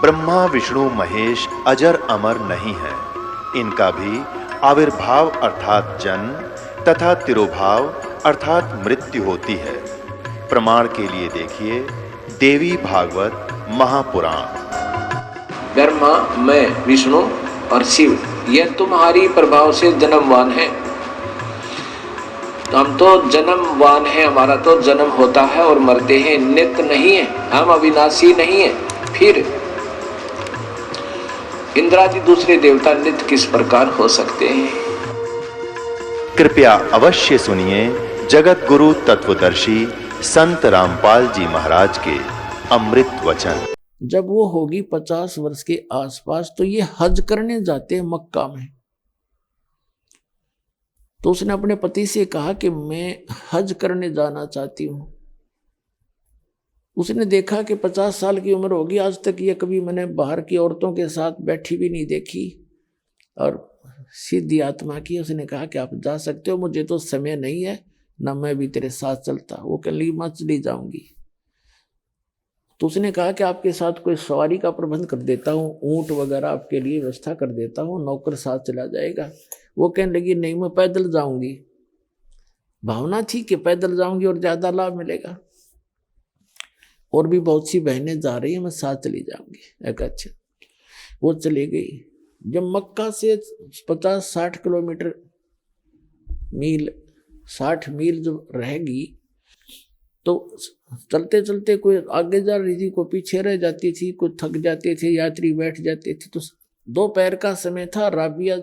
ब्रह्मा विष्णु महेश अजर अमर नहीं है। इनका भी आविर्भाव अर्थात जन्म तथा तिरोभाव अर्थात मृत्यु होती है। प्रमाण के लिए देखिए देवी भागवत महापुराण। ब्रह्मा, मैं, विष्णु और शिव, यह तुम्हारी प्रभाव से जन्मवान है। हम तो जन्मवान है, हमारा तो जन्म होता है और मरते हैं, नित्य नहीं है, हम अविनाशी नहीं है। फिर इंद्रादि दूसरे देवता नित्य किस प्रकार हो सकते हैं? कृपया अवश्य सुनिए जगत गुरु तत्वदर्शी संत रामपाल जी महाराज के अमृत वचन। जब वो होगी 50 वर्ष के आसपास तो ये हज करने जाते हैं मक्का में। तो उसने अपने पति से कहा कि मैं हज करने जाना चाहती हूं। उसने देखा कि 50 साल की उम्र होगी, आज तक ये कभी मैंने बाहर की औरतों के साथ बैठी भी नहीं देखी और सीधी आत्मा की। उसने कहा कि आप जा सकते हो, मुझे तो समय नहीं है, ना मैं भी तेरे साथ चलता। वो कहने लगी मैं चली जाऊंगी। तो उसने कहा कि आपके साथ कोई सवारी का प्रबंध कर देता हूँ, ऊंट वगैरह आपके लिए व्यवस्था कर देता हूँ, नौकर साथ चला जाएगा। वो कहने लगी नहीं, मैं पैदल जाऊंगी। भावना थी कि पैदल जाऊंगी और ज्यादा लाभ मिलेगा, और भी बहुत सी बहनें जा रही हैं, मैं साथ चली जाऊंगी। एक अच्छा, वो चली गई। जब मक्का से 50-60 किलोमीटर मील 60 मील जब रहेगी तो चलते चलते कोई आगे जा रही थी, कोई पीछे रह जाती थी, कोई थक जाते थे, यात्री बैठ जाते थे। तो दोपहर का समय था, राबिया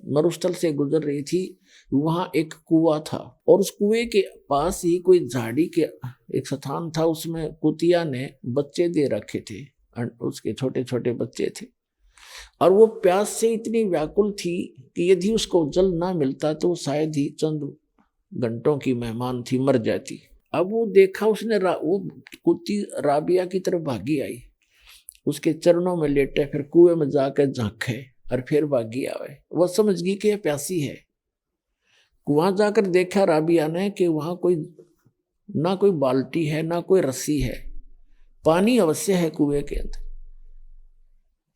मरुस्थल से गुजर रही थी। वहां एक कुआं था और उस कुएं के पास ही कोई झाड़ी के एक स्थान था, उसमें कुतिया ने बच्चे दे रखे थे, उसके छोटे छोटे बच्चे थे। और वो प्यास से इतनी व्याकुल थी कि यदि उसको जल ना मिलता तो शायद ही चंद घंटों की मेहमान थी, मर जाती। अब वो देखा उसने, वो कुत्ती राबिया की तरफ भागी आई, उसके चरणों में लेटे, फिर कुएं में जाकर झांके और फिर भागी आवे। वह समझ गई कि यह प्यासी है। कुआं जाकर देखा राबिया ने कि वहां कोई ना कोई बाल्टी है ना कोई रस्सी है, पानी अवश्य है कुएं के अंदर।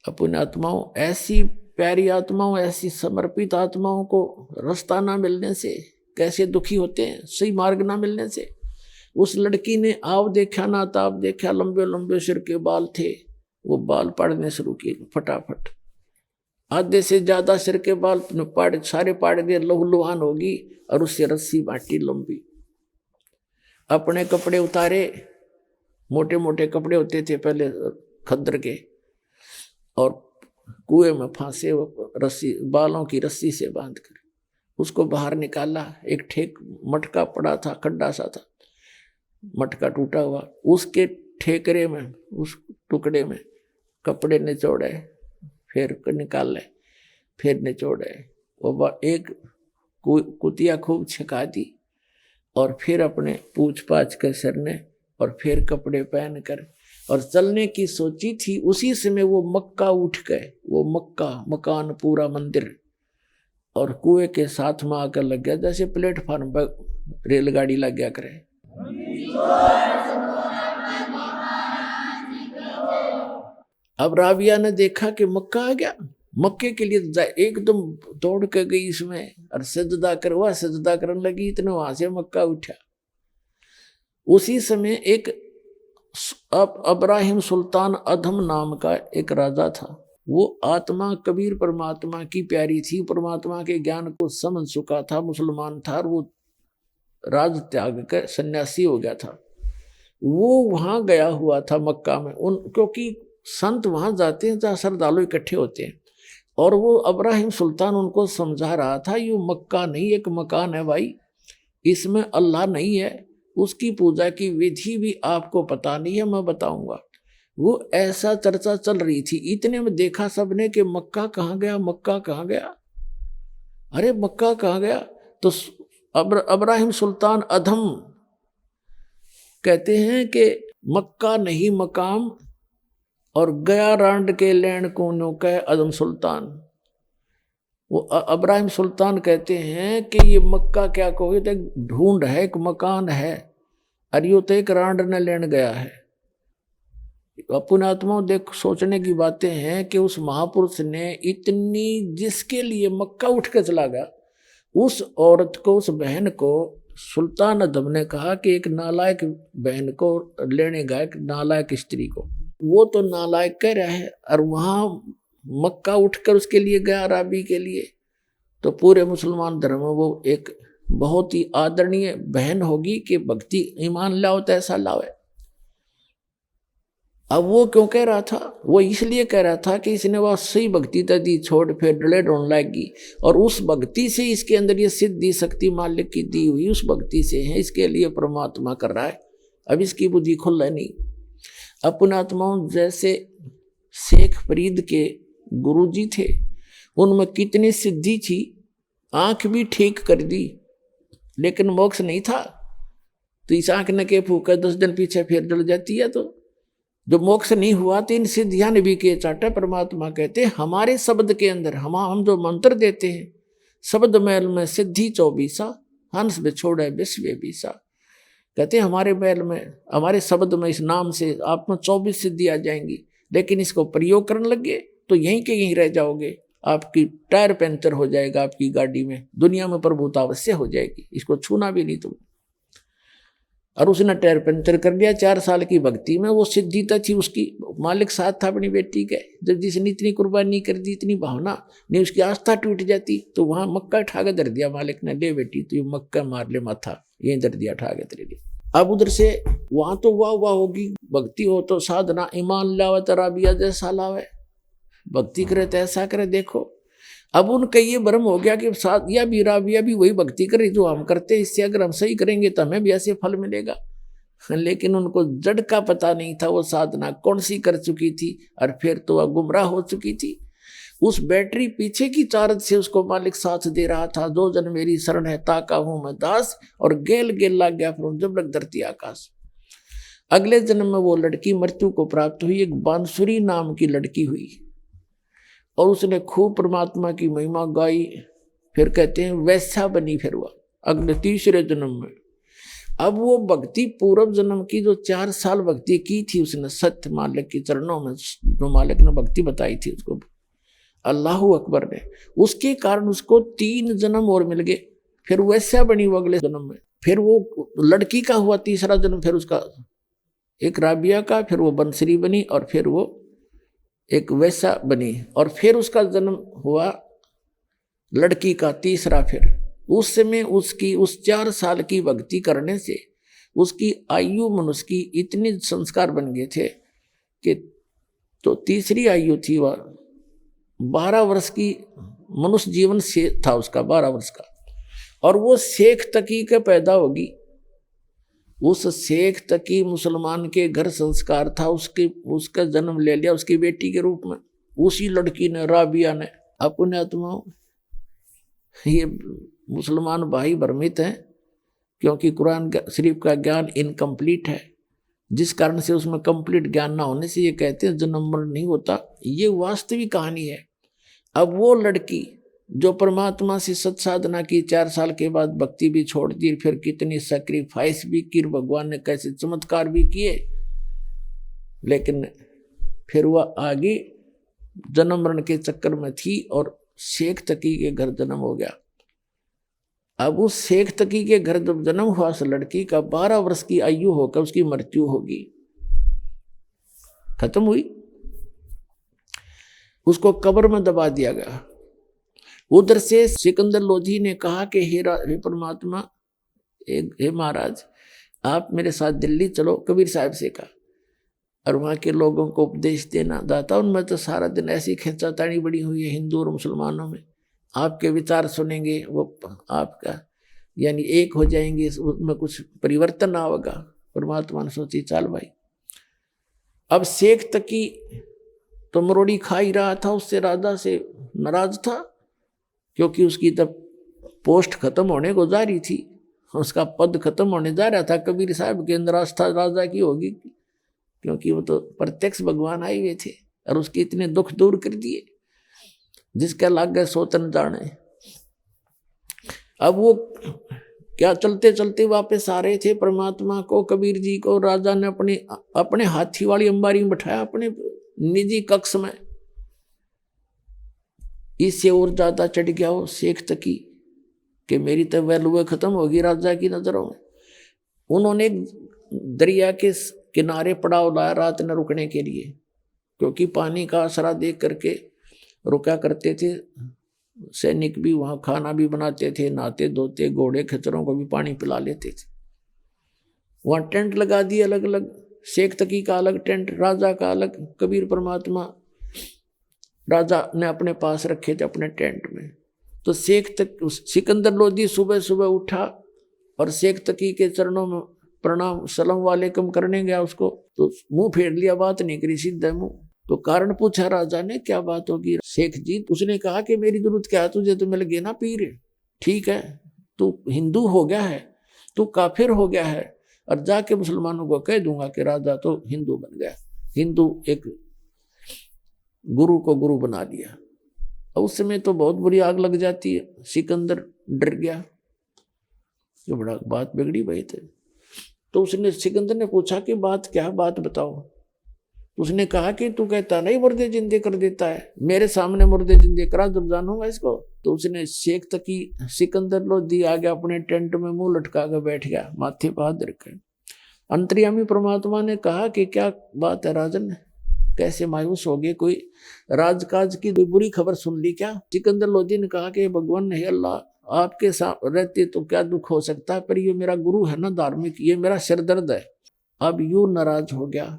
अपनी आत्माओं, ऐसी प्यारी आत्माओं, ऐसी समर्पित आत्माओं को रास्ता ना मिलने से कैसे दुखी होते हैं, सही मार्ग ना मिलने से। उस लड़की ने आव देखा ना ताप देखा, लंबे लंबे सिर के बाल थे, वो बाल पाड़ने शुरू किए फटाफट। आधे से ज्यादा सिर के बाल सारे पाड़ दिए, लहूलुहान होगी, और उससे रस्सी बांटी लंबी। अपने कपड़े उतारे, मोटे मोटे कपड़े होते थे पहले खद्दर के, और कुएं में फांसे रस्सी, बालों की रस्सी से बांधकर उसको बाहर निकाला। एक ठेक मटका पड़ा था, खड्डा सा था, मटका टूटा हुआ, उसके ठेकरे में, उस टुकड़े में कपड़े निचोड़े, फिर निकाले, फिर निचोड़े। वो एक कुतिया खूब छिका दी, और फिर अपने पूछ पाछ के सरने, और फिर कपड़े पहन कर और चलने की सोची थी। उसी समय वो मक्का उठ गए, वो मक्का मकान पूरा मंदिर, और कुएं के साथ में आकर लग गया, जैसे प्लेटफार्म पर रेलगाड़ी लग गया करे। अब राबिया ने देखा कि मक्का आ गया। मक्के के लिए एकदम दौड़ के गई इसमें और सजदा करवा, सजदा करने लगी। इतने वहां से मक्का उठा। उसी समय एक अब्राहिम सुल्तान अधम नाम का एक राजा था। वो आत्मा कबीर परमात्मा की प्यारी थी, परमात्मा के ज्ञान को समझ चुका था, मुसलमान था, और वो राज त्याग कर सन्यासी हो गया था। वो वहां गया हुआ था मक्का में, क्योंकि संत वहां जाते हैं जहाँ श्रद्धालु इकट्ठे होते हैं। और वो अब्राहिम सुल्तान उनको समझा रहा था, ये मक्का नहीं एक मकान है भाई, इसमें अल्लाह नहीं है, उसकी पूजा की विधि भी आपको पता नहीं है, मैं बताऊंगा। वो ऐसा चर्चा चल रही थी। इतने में देखा सबने कि मक्का कहाँ गया, मक्का कहाँ गया, अरे मक्का कहाँ गया। तो अब्राहिम सुल्तान अधम कहते हैं कि मक्का नहीं मकाम, और गया रांड के लैंड को नो कह अदम सुल्तान। वो अब्राहिम सुल्तान कहते हैं कि ये मक्का क्या कहोगे, तो एक ढूंढ है, एक मकान है, और यो तो एक रांड ने लेन गया है। अपने आत्मा देख सोचने की बातें हैं कि उस महापुरुष ने इतनी, जिसके लिए मक्का उठ के चला गया, उस औरत को, उस बहन को सुल्तान अदब ने कहा कि एक नालायक बहन को लेने गया, एक नालायक स्त्री को, वो तो नालायक कह रहा है, और वहां मक्का उठकर उसके लिए गया अराबी के लिए, तो पूरे मुसलमान धर्म में वो एक बहुत ही आदरणीय बहन होगी कि भक्ति ईमान लाओ तो ऐसा लाओ। अब वो क्यों कह रहा था? वो इसलिए कह रहा था कि इसने वह सही भक्ति दी छोड़ फिर डले ढूंढ लाएगी, और उस भक्ति से इसके अंदर ये सिद्धि शक्ति मालिक की दी हुई उस भक्ति से है, इसके लिए परमात्मा कर रहा है। अब इसकी बुद्धि खुल रही नहीं। अपने आत्माओं जैसे शेख फरीद के गुरुजी थे, उनमें कितनी सिद्धि थी, आंख भी ठीक कर दी लेकिन मोक्ष नहीं था। तो इस आंख न के फूका 10 दिन पीछे फिर जल जाती है, तो जो मोक्ष नहीं हुआ तो इन सिद्धियां ने भी के चाटा। परमात्मा कहते हमारे शब्द के अंदर हम जो मंत्र देते हैं, शब्द महल में सिद्धि 24, हंस बिछोड़े विश्व बीसा। कहते हमारे महल में, हमारे शब्द में, इस नाम से आप में 24 सिद्धि आ जाएंगी, लेकिन इसको प्रयोग करने लगे तो यहीं के यहीं रह जाओगे। आपकी टायर पंचर हो जाएगा आपकी गाड़ी में, दुनिया में प्रभुता अवश्य हो जाएगी, इसको छूना भी नहीं तुम। और उसने टायर पंचर कर दिया 4 साल की भक्ति में। वो सिद्धि तो थी उसकी, मालिक साथ था अपनी बेटी के। जब जिसने इतनी कुर्बानी कर दी, इतनी भावना नहीं, उसकी आस्था टूट जाती तो वहां मक्का उठा के धर दिया मालिक ने, ले बेटी तू मक्का मार ले माथा, यही धर दिया उठा के तेरे लिए। अब उधर से वहां तो वाह होगी, भक्ति हो तो साधना, ईमान लावे तो राबिया जैसा लावे, भक्ति करे तो ऐसा करे। देखो अब उनका ये भ्रम हो गया कि सादिया भी राबिया भी वही भक्ति करे जो हम करते, इससे अगर हम सही करेंगे तो हमें भी ऐसे फल मिलेगा। लेकिन उनको जड़ का पता नहीं था, वो साधना कौन सी कर चुकी थी, और फिर तो वह गुमराह हो चुकी थी। उस बैटरी पीछे की चारत से उसको मालिक साथ दे रहा था। 2 जन मेरी शरण है, ताका हूं मैं दास, और गेल गेल लाग गया फिर जब लग धरती आकाश। अगले जन्म में वो लड़की मृत्यु को प्राप्त हुई, एक बांसुरी नाम की लड़की हुई, और उसने खूब परमात्मा की महिमा गाई। फिर कहते हैं वैसा बनी फिर वह अगले 3रे जन्म में। अब वो भक्ति पूर्व जन्म की जो 4 साल भक्ति की थी उसने सत्य मालिक के चरणों में, जो मालिक ने भक्ति बताई थी उसको, अल्लाहू अकबर ने, उसके कारण उसको 3 जन्म और मिल गए। फिर वैसा बनी वो अगले जन्म में। फिर वो लड़की का हुआ 3रा जन्म, फिर उसका एक राबिया का, फिर वो बंसरी बनी, और फिर वो एक वैसा बनी, और फिर उसका जन्म हुआ लड़की का 3रा। फिर उस समय उसकी उस 4 साल की भक्ति करने से उसकी आयु मनुष्य की इतनी संस्कार बन गए थे कि तो 3री आयु थी वह 12 वर्ष की मनुष्य जीवन से था उसका 12 वर्ष का, और वो शेख तकी के पैदा होगी। उस शेख तकी मुसलमान के घर संस्कार था, उसका जन्म ले लिया उसकी बेटी के रूप में। उसी लड़की ने, राबिया ने, अपने आत्माओं, ये मुसलमान भाई भ्रमित हैं क्योंकि कुरान शरीफ का ज्ञान इनकम्प्लीट है, जिस कारण से उसमें कंप्लीट ज्ञान ना होने से ये कहते हैं जन्म मरण नहीं होता। ये वास्तविक कहानी है। अब वो लड़की जो परमात्मा से सत्साधना की, 4 साल के बाद भक्ति भी छोड़ दी, फिर कितनी सैक्रिफाइस भी की, भगवान ने कैसे चमत्कार भी किए, लेकिन फिर वह आगे जन्म मरण के चक्कर में थी और शेख तकी के घर जन्म हो गया। अब उस शेख तकी के घर जब जन्म हुआ उस लड़की का 12 वर्ष की आयु होकर उसकी मृत्यु होगी, खत्म हुई। उसको कब्र में दबा दिया गया। उधर से सिकंदर लोधी ने कहा कि हे परमात्मा, हे महाराज, आप मेरे साथ दिल्ली चलो, कबीर साहब से कहा, और वहाँ के लोगों को उपदेश देना। दाता उनमें तो सारा दिन ऐसी खींचातानी बड़ी हुई है हिंदू और मुसलमानों में, आपके विचार सुनेंगे, वो आपका यानी एक हो जाएंगे, उसमें कुछ परिवर्तन ना होगा। परमात्मा ने सोची चल भाई। अब शेख तकी तो मरोड़ी खा ही रहा था, उससे राजा से नाराज था क्योंकि उसकी तब पोस्ट खत्म होने को जा रही थी, उसका पद खत्म होने जा रहा था। कबीर साहब के अंदर आस्था राजा की होगी क्योंकि वो तो प्रत्यक्ष भगवान आए हुए थे और उसके इतने दुख दूर कर दिए जिसका लाग गए सोचन जाने। अब वो क्या चलते चलते वापस आ रहे थे, परमात्मा को, कबीर जी को राजा ने अपने हाथी वाली अंबारी में बैठाया, अपने निजी कक्ष में। इससे और ज्यादा चढ़ गया वो शेख तकी कि मेरी तो वैल्यू खत्म होगी राजा की नजरों में। उन्होंने दरिया के किनारे पड़ाव लाया रात न रुकने के लिए, क्योंकि पानी का आसरा देख करके रुका करते थे। सैनिक भी वहां खाना भी बनाते थे, नहाते धोते, घोड़े खच्चरों को भी पानी पिला लेते थे। वहां टेंट लगा दिए अलग अलग, शेख तकी का अलग टेंट, राजा का अलग। कबीर परमात्मा राजा ने अपने पास रखे थे अपने टेंट में। तो शेख तक सिकंदर लोधी सुबह सुबह उठा और शेख तकी के चरणों में प्रणाम सलाम वालेकुम करने गया उसको, तो मुंह फेर लिया, बात नहीं करी, सीधा मुंह। तो कारण पूछा राजा ने, क्या बात होगी शेख जी? उसने कहा कि मेरी जरूरत क्या है, तुझे तो मिल गए ना पीर, ठीक है, तू हिंदू हो गया है, तू काफिर हो गया है, और जाके मुसलमानों को कह दूंगा कि राजा तो हिंदू बन गया। हिंदू एक गुरु को गुरु बना लिया। और उस समय तो बहुत बुरी आग लग जाती है। सिकंदर डर गया, जो बड़ा बात बिगड़ी भाई थे। तो उसने सिकंदर ने पूछा कि बात क्या, बात बताओ। उसने कहा कि तू कहता नहीं मुर्दे जिंदे कर देता है, मेरे सामने मुर्दे जिंदे करा जब जानूंगा इसको। तो उसने शेख तकी सिकंदर लोधी आ गया, अपने टेंट में मुंह लटका कर बैठ गया, माथे पर हाथ रखे। अंतर्यामी परमात्मा ने कहा कि क्या बात है राजन, कैसे मायूस हो गए, कोई राजकाज की कोई बुरी खबर सुन ली क्या? सिकंदर लोधी ने कहा कि भगवान हे अल्लाह, आपके साथ रहते तो क्या दुख हो सकता है, पर ये मेरा गुरु है ना धार्मिक, ये मेरा सिरदर्द है। अब यूं नाराज हो गया,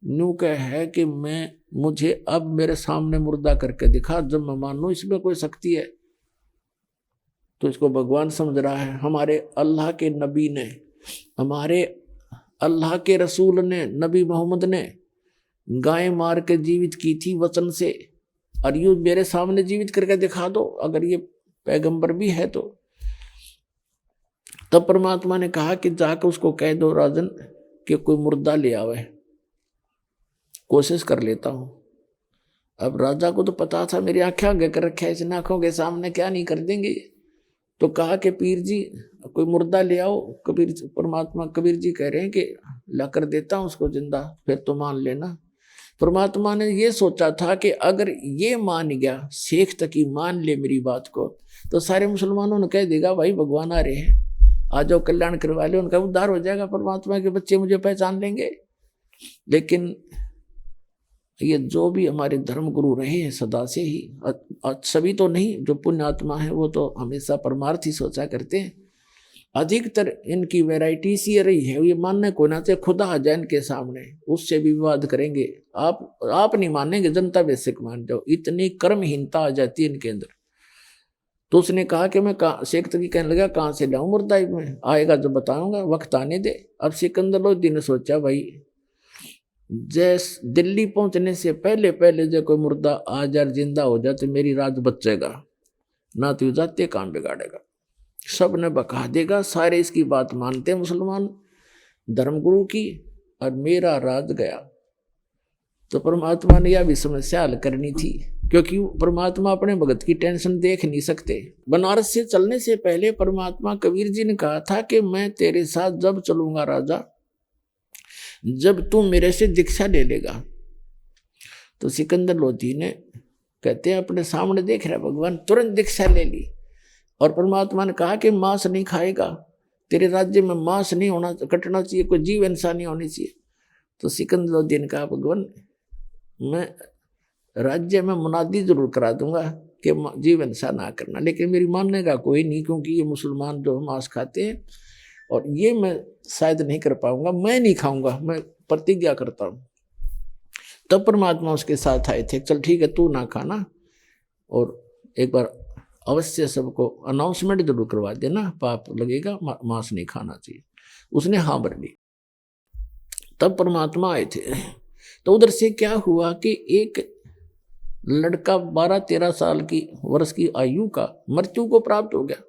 न्यू कह है कि मुझे अब मेरे सामने मुर्दा करके दिखा, जब मैं मानू इसमें कोई शक्ति है। तो इसको भगवान समझ रहा है। हमारे अल्लाह के नबी ने, हमारे अल्लाह के रसूल ने, नबी मोहम्मद ने गाय मार के जीवित की थी वचन से, और यूं मेरे सामने जीवित करके दिखा दो, अगर ये पैगंबर भी है तो। तब परमात्मा ने कहा कि जाकर उसको कह दो राजन कि कोई मुर्दा ले आवे, कोशिश कर लेता हूं। अब राजा को तो पता था मेरी आंखें आगे कर रखे, इस आंखों के सामने क्या नहीं कर देंगे। तो कहा कि पीर जी कोई मुर्दा ले आओ। कबीर परमात्मा कबीर जी कह रहे हैं कि ला कर देता हूं उसको जिंदा, फिर तो मान लेना। परमात्मा ने ये सोचा था कि अगर ये मान गया, शेख तकी मान ले मेरी बात को, तो सारे मुसलमानों ने कह देगा भाई भगवान आ रहे हैं, आ जाओ कल्याण करवा ले, उनका उद्धार हो जाएगा, परमात्मा के बच्चे मुझे पहचान लेंगे। लेकिन ये जो भी हमारे धर्म गुरु रहे हैं सदा से ही, सभी तो नहीं, जो पुण्य आत्मा है वो तो हमेशा परमार्थ ही सोचा करते हैं। अधिकतर इनकी वैरायटी सी रही है, ये मानने को ना चाहिए, खुदा आ जाए इनके सामने उससे भी विवाद करेंगे। आप नहीं मानेंगे, जनता बेसिक मान जाओ, इतनी कर्महीनता आ जाती है इनके अंदर। तो उसने कहा कि मैं शेख तकी कहने लगा कहाँ से लाऊं मुर्दा, में आएगा जब बताऊंगा, वक्त आने दे। अब सिकंदर लोधी ने सोचा भाई जैसे दिल्ली पहुंचने से पहले पहले जो कोई मुर्दा आ जाए जिंदा हो जाए तो मेरी राज बचेगा, ना तो जाते काम बिगाड़ेगा, सब ने बका देगा। सारे इसकी बात मानते मुसलमान धर्मगुरु की, और मेरा राज गया। तो परमात्मा ने यह भी समस्या हल करनी थी, क्योंकि परमात्मा अपने भगत की टेंशन देख नहीं सकते। बनारस से चलने से पहले परमात्मा कबीर जी ने कहा था कि मैं तेरे साथ जब चलूंगा राजा, जब तू मेरे से दीक्षा ले लेगा। तो सिकंदर लोधी ने, कहते हैं अपने सामने देख रहा भगवान, तुरंत दीक्षा ले ली। और परमात्मा ने कहा कि मांस नहीं खाएगा, तेरे राज्य में मांस नहीं होना, कटना चाहिए, कोई जीव हिंसा नहीं होनी चाहिए। तो सिकंदर लोधी ने कहा भगवान मैं राज्य में मुनादी जरूर करा दूंगा कि जीव हिंसा ना करना, लेकिन मेरी मानने का कोई नहीं, क्योंकि ये मुसलमान जो मांस खाते हैं और ये मैं शायद नहीं कर पाऊंगा, मैं नहीं खाऊंगा, मैं प्रतिज्ञा करता हूं। तब परमात्मा उसके साथ आए थे, चल ठीक है तू ना खाना, और एक बार अवश्य सबको अनाउंसमेंट जरूर करवा देना, पाप लगेगा, मांस नहीं खाना चाहिए। उसने हाँ भर ली। तब परमात्मा आए थे। तो उधर से क्या हुआ कि एक लड़का 12-13 साल की वर्ष की आयु का मृत्यु को प्राप्त हो गया।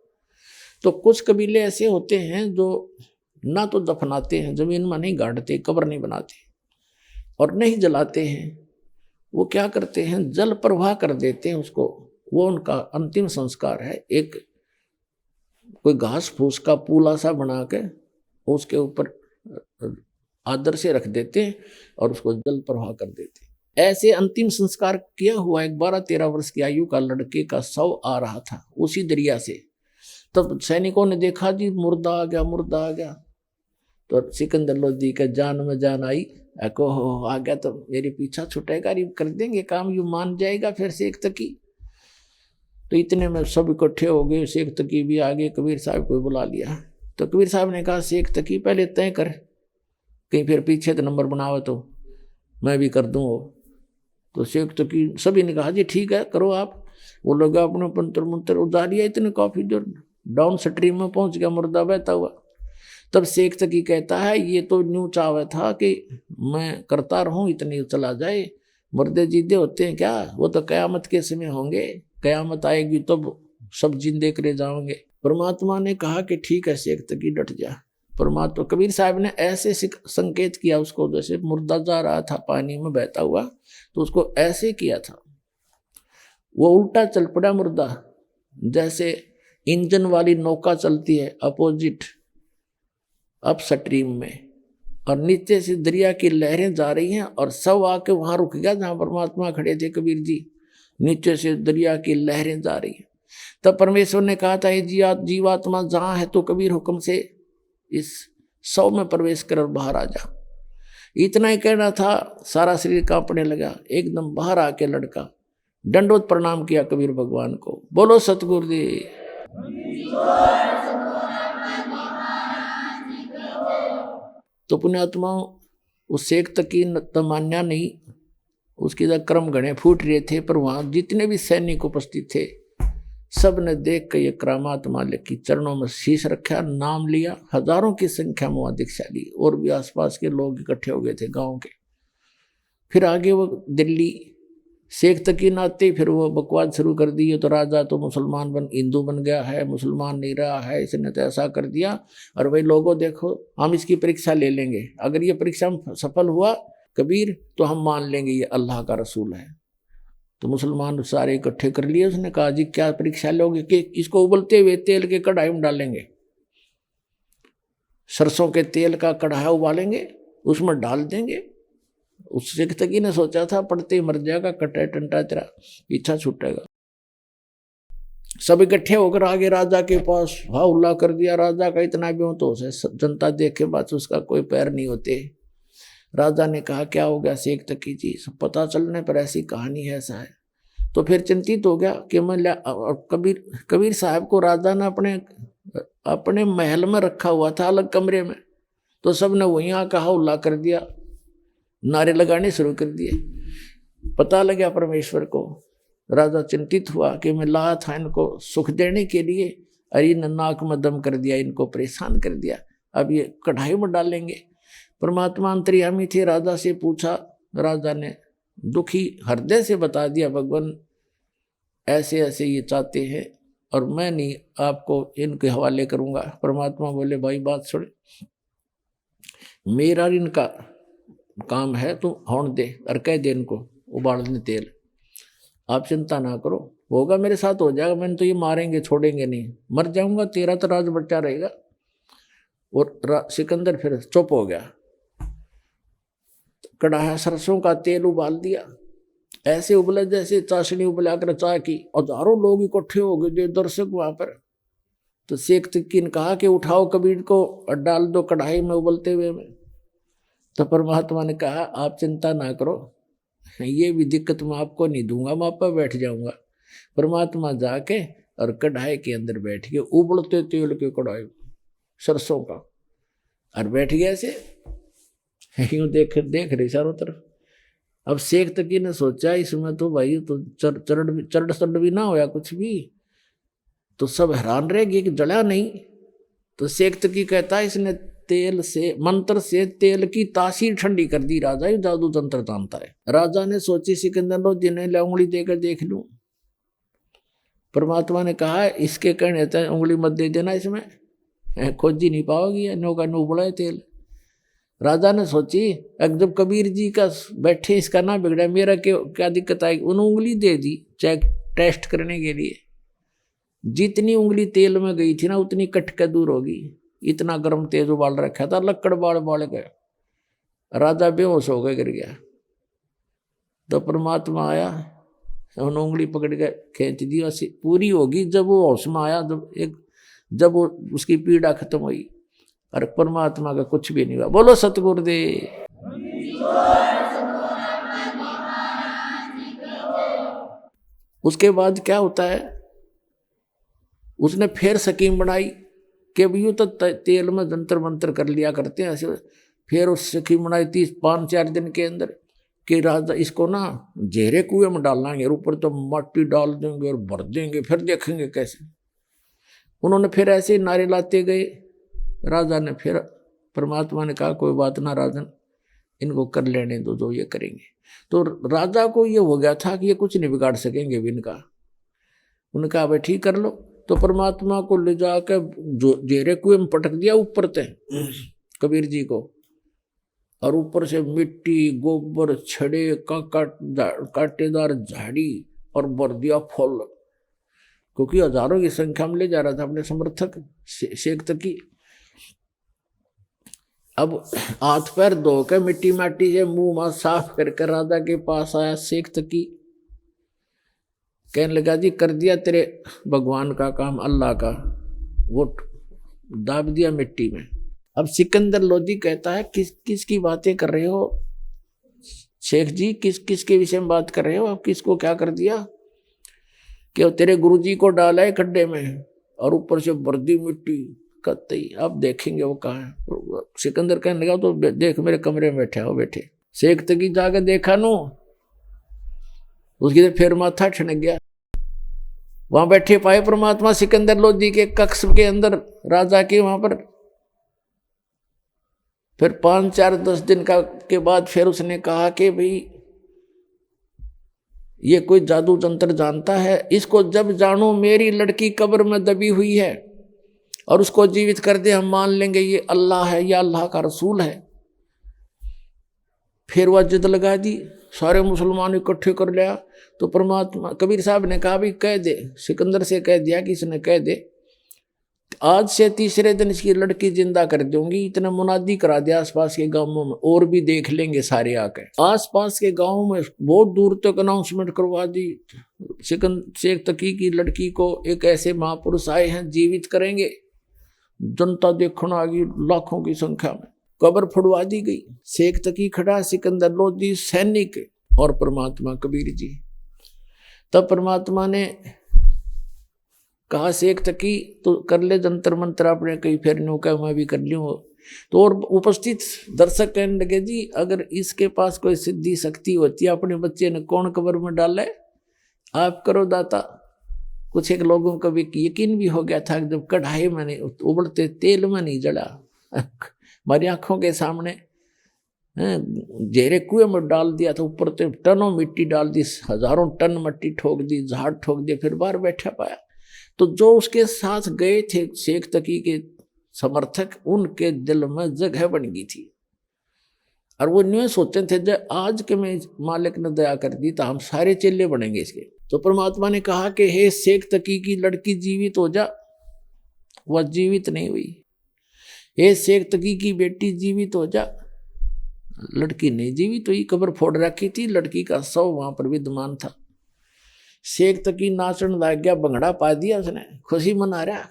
तो कुछ कबीले ऐसे होते हैं जो ना तो दफनाते हैं, जमीन में नहीं गाड़ते, कब्र नहीं बनाते और नहीं जलाते हैं, वो क्या करते हैं जल प्रवाह कर देते हैं उसको, वो उनका अंतिम संस्कार है। एक कोई घास फूस का पुला सा बना के उसके ऊपर आदर से रख देते और उसको जल प्रवाह कर देते। ऐसे अंतिम संस्कार किया हुआ एक 12-13 वर्ष की आयु का लड़के का शव आ रहा था उसी दरिया से। तब सैनिकों ने देखा जी मुर्दा आ गया, मुर्दा आ गया। तो सिकंदर लोधी के जान में जान आई, को आ गया तो मेरे पीछा छुटेगा, कर देंगे काम, यू मान जाएगा फिर शेख तकी। तो इतने में सब इकट्ठे हो गए, शेख तकी भी आ गए, कबीर साहब को बुला लिया। तो कबीर साहब ने कहा शेख तकी पहले तय कर, कहीं फिर पीछे तो नंबर बनाओ तो मैं भी कर दूँ। तो शेख तकी सभी ने कहा जी ठीक है करो आप। वो लोग अपने पंतर मंत्र उतार लिया, इतने काफी जो डाउन स्ट्रीम में पहुंच गया मुर्दा बहता हुआ। तब शेख तकी कहता है ये तो न्यू चाव था कि मैं करता रहूं, इतनी चला जाए, मुर्दे जिंदे होते हैं क्या, वो तो कयामत के समय होंगे, कयामत आएगी तब सब जिंदे करे जाओगे। परमात्मा ने कहा कि ठीक है शेख तकी डट जा। परमात्मा कबीर साहब ने ऐसे संकेत किया उसको, जैसे मुर्दा जा रहा था पानी में बहता हुआ तो उसको ऐसे किया था, वो उल्टा चल पड़ा मुर्दा, जैसे इंजन वाली नौका चलती है अपोजिट अप स्ट्रीम में, और नीचे से दरिया की लहरें जा रही हैं और सब आके वहां रुक गया जहां परमात्मा खड़े थे कबीर जी। नीचे से दरिया की लहरें जा रही हैं। तब परमेश्वर ने कहा था जीवात्मा जहां है तो कबीर हुक्म से इस शव में प्रवेश कर और बाहर आ जा। इतना ही कहना था, सारा शरीर कांपने लगा। एकदम बाहर आके लड़का दंडोत प्रणाम किया कबीर भगवान को, बोलो सतगुरुदेव। तो पुण्यात्माओं उस शेख तकी तमान्या नहीं, उसके क्रम गणे फूट रहे थे, पर वहां जितने भी सैनिक उपस्थित थे सब ने देख कर ये करामात मालिक की चरणों में शीश रखा, नाम लिया। हजारों की संख्या में वहां दीक्षा ली और भी आसपास के लोग इकट्ठे हो गए थे गांव के। फिर आगे वो दिल्ली शेख तकी नाते फिर वो बकवाद शुरू कर दी, तो राजा तो मुसलमान हिंदू बन गया है, मुसलमान नहीं रहा है, इसने तो ऐसा कर दिया। और भाई लोगों देखो हम इसकी परीक्षा ले लेंगे, अगर ये परीक्षा में सफल हुआ कबीर तो हम मान लेंगे ये अल्लाह का रसूल है। तो मुसलमान सारे इकट्ठे कर लिए। उसने कहा जी क्या परीक्षा लोगे, कि इसको उबलते हुए तेल के कढ़ाई में डालेंगे, सरसों के तेल का कढ़ाई उबालेंगे उसमें डाल देंगे। उस शेख तकी ने सोचा था पढ़ते ही मर जाएगा, कटा टंटा तेरा पीछा छूटेगा। सब इकट्ठे होकर आगे राजा के पास हाउल्ला कर दिया। राजा का इतना बेहोश है, जनता देखे बाद उसका कोई पैर नहीं होते। राजा ने कहा क्या हो गया शेख तकी जी, सब पता चलने पर ऐसी कहानी है, ऐसा है। तो फिर चिंतित हो गया कि मैं कबीर साहब को राजा ने अपने महल में रखा हुआ था अलग कमरे में, तो सब ने वहीं आकर हौला कर दिया, नारे लगाने शुरू कर दिए। पता लगा परमेश्वर को। राजा चिंतित हुआ कि मैं लाया था इनको सुख देने के लिए, अरे नाक में दम कर दिया, इनको परेशान कर दिया, अब ये कढ़ाई में डालेंगे। परमात्मा अंतर्यामी थे, राजा से पूछा। राजा ने दुखी हृदय से बता दिया भगवान ऐसे ऐसे ये चाहते हैं और मैं नहीं आपको इनके हवाले करूंगा। परमात्मा बोले भाई बात सुन, मेरा इनका काम है, तू होने दे और कह दे इनको उबालने तेल, आप चिंता ना करो, होगा मेरे साथ हो जाएगा, मैंने तो ये मारेंगे छोड़ेंगे नहीं, मर जाऊंगा तेरा तो राज बच्चा रहेगा। और सिकंदर फिर चुप हो गया। कढ़ाई सरसों का तेल उबाल दिया, ऐसे उबला जैसे चाशनी उबला कर चाय की। हजारों लोग इकट्ठे हो गए जो दर्शक वहां पर। तो शेख तकी ने कहा कि उठाओ कबीर को और डाल दो कढ़ाई में उबलते हुए में। तो परमात्मा ने कहा आप चिंता ना करो, ये भी दिक्कत मैं आपको नहीं दूंगा, मैं आप पर बैठ जाऊंगा। परमात्मा जाके और कढ़ाई के अंदर बैठ के उबलते तेल के कढ़ाई सरसों का और बैठ गया ऐसे यूं देख रहे चारों तरफ। अब शेख तकी ने सोचा इसमें तो भाई तो चरड़ भी ना होया कुछ भी, तो सब हैरान रह गए कि जला नहीं। तो शेख तकी कहता है इसने तेल से मंत्र से तेल की तासीर ठंडी कर दी। राजा ये जादू तंत्र जानता है। राजा ने सोची सिकंदर लो जिन्हें उंगली देकर देख लूं। परमात्मा ने कहा इसके कहने था उंगली मत दे देना, इसमें खोजी नहीं पाओगी, नौका नो बड़ा है तेल। राजा ने सोची जब कबीर जी का बैठे इसका ना बिगड़ा, मेरा क्या दिक्कत आएगी। उन्होंने उंगली दे दी चेक टेस्ट करने के लिए। जितनी उंगली तेल में गई थी ना उतनी कट के दूर होगी। इतना गर्म तेज उबाल रखा था, लक्कड़ बाल बाल गए, राजा बेहोश हो गए, गिर गया। तो परमात्मा आया, उन्होंने उंगली पकड़ के खींच दी, ऐसी पूरी होगी। जब वो होश में आया, जब वो उसकी पीड़ा खत्म हुई, और परमात्मा का कुछ भी नहीं हुआ। बोलो सतगुरुदेव। उसके बाद क्या होता है, उसने फिर स्कीम बनाई कि यूं तो तेल में जंतर मंतर कर लिया करते हैं ऐसे। फिर उस स्कीम बनाई थी 5-4 दिन के अंदर कि राजा इसको ना जेरे कुएं में डालेंगे, ऊपर तो मट्टी डाल देंगे और भर देंगे, फिर देखेंगे कैसे। उन्होंने फिर ऐसे नारे लाते गए। राजा ने फिर, परमात्मा ने कहा कोई बात ना राजन, इनको कर लेने दो जो ये करेंगे। तो राजा को ये हो गया था कि ये कुछ नहीं बिगाड़ सकेंगे भी इनका। उन्होंने कहा भाई ठीक कर लो। तो परमात्मा को ले जाकर जो जेरे कुएं में पटक दिया ऊपर से कबीर जी को, और ऊपर से मिट्टी, गोबर, छड़े, कांटेदार झाड़ी और भर दिया फल, क्योंकि हजारों की संख्या में ले जा रहा था अपने समर्थक शेख तकी। अब हाथ पैर धो के मिट्टी माटी से मुंह मां साफ करके राजा के पास आया शेख तकी। कहने लगा जी कर दिया तेरे भगवान का काम, अल्लाह का, वो दाब दिया मिट्टी में। अब सिकंदर लोधी कहता है किसकी बातें कर रहे हो शेख जी, किसके विषय में बात कर रहे हो? अब किसको क्या कर दिया? कि तेरे गुरुजी को डाला है खड्डे में और ऊपर से भर दी मिट्टी। कहते ही अब देखेंगे वो कहाँ है। सिकंदर कहने लगा तो देख मेरे कमरे में बैठे हो। बैठे शेख तकी जाकर देखा नो, उसकी फिर माथा ठनक गया। वहां बैठे पाए परमात्मा सिकंदर लोधी के कक्ष के अंदर राजा के वहां पर। फिर 5-4-10 दिन के बाद फिर उसने कहा कि भाई ये कोई जादू तंत्र जानता है, इसको जब जानो मेरी लड़की कब्र में दबी हुई है और उसको जीवित कर दे, हम मान लेंगे ये अल्लाह है या अल्लाह का रसूल है। फिर वह जिद लगा दी, सारे मुसलमान इकट्ठे कर लिया। तो परमात्मा कबीर साहब ने कहा भी कह दे, सिकंदर से कह दिया कि इसने कह दे आज से तीसरे दिन इसकी लड़की जिंदा कर दूंगी। इतना मुनादी करा दिया आसपास के गांवों में, और भी देख लेंगे सारे आकर। आसपास के गांवों में बहुत दूर तक अनाउंसमेंट करवा दी, शेख तकी की लड़की को एक ऐसे महापुरुष आए हैं, जीवित करेंगे। जनता देखना आ गई लाखों की संख्या में। कब्र फुड़वा दी गई। शेख तकी खड़ा, सिकंदर लोधी सैनिक और परमात्मा कबीर जी। तब परमात्मा ने कहा शेख तकी तो कर ले जंतर मंत्र अपने, कहीं फिर नो का मैं भी कर लूँ। तो और उपस्थित दर्शक कहने लगे जी अगर इसके पास कोई सिद्धि शक्ति होती है, अपने बच्चे ने कौन कब्र में डाला है, आप करो दाता। कुछ एक लोगों को भी यकीन भी हो गया था कि जब कढ़ाई में नहीं, उबलते तेल में नहीं जला, हमारी आंखों के सामने जेरे कुएं में डाल दिया था, ऊपर से टनों मिट्टी डाल दी, हजारों टन मिट्टी ठोक दी, झाड़ ठोक दिया, फिर बाहर बैठा पाया। तो जो उसके साथ गए थे शेख तकी के समर्थक, उनके दिल में जगह बन गई थी और वो न्यू सोचते थे जब आज के में मालिक ने दया कर दी तो हम सारे चेले बनेंगे इसके। तो परमात्मा ने कहा कि हे शेख तकी की लड़की जीवित हो जा। वह जीवित नहीं हुई। हे शेख तकी की बेटी जीवित हो जा। लड़की नहीं जीवित हुई, कब्र फोड़ रखी थी, लड़की का शव वहां पर विद्यमान था। शेख तकी नाचन लग गया, भंगड़ा पा दिया उसने, खुशी मना रहा।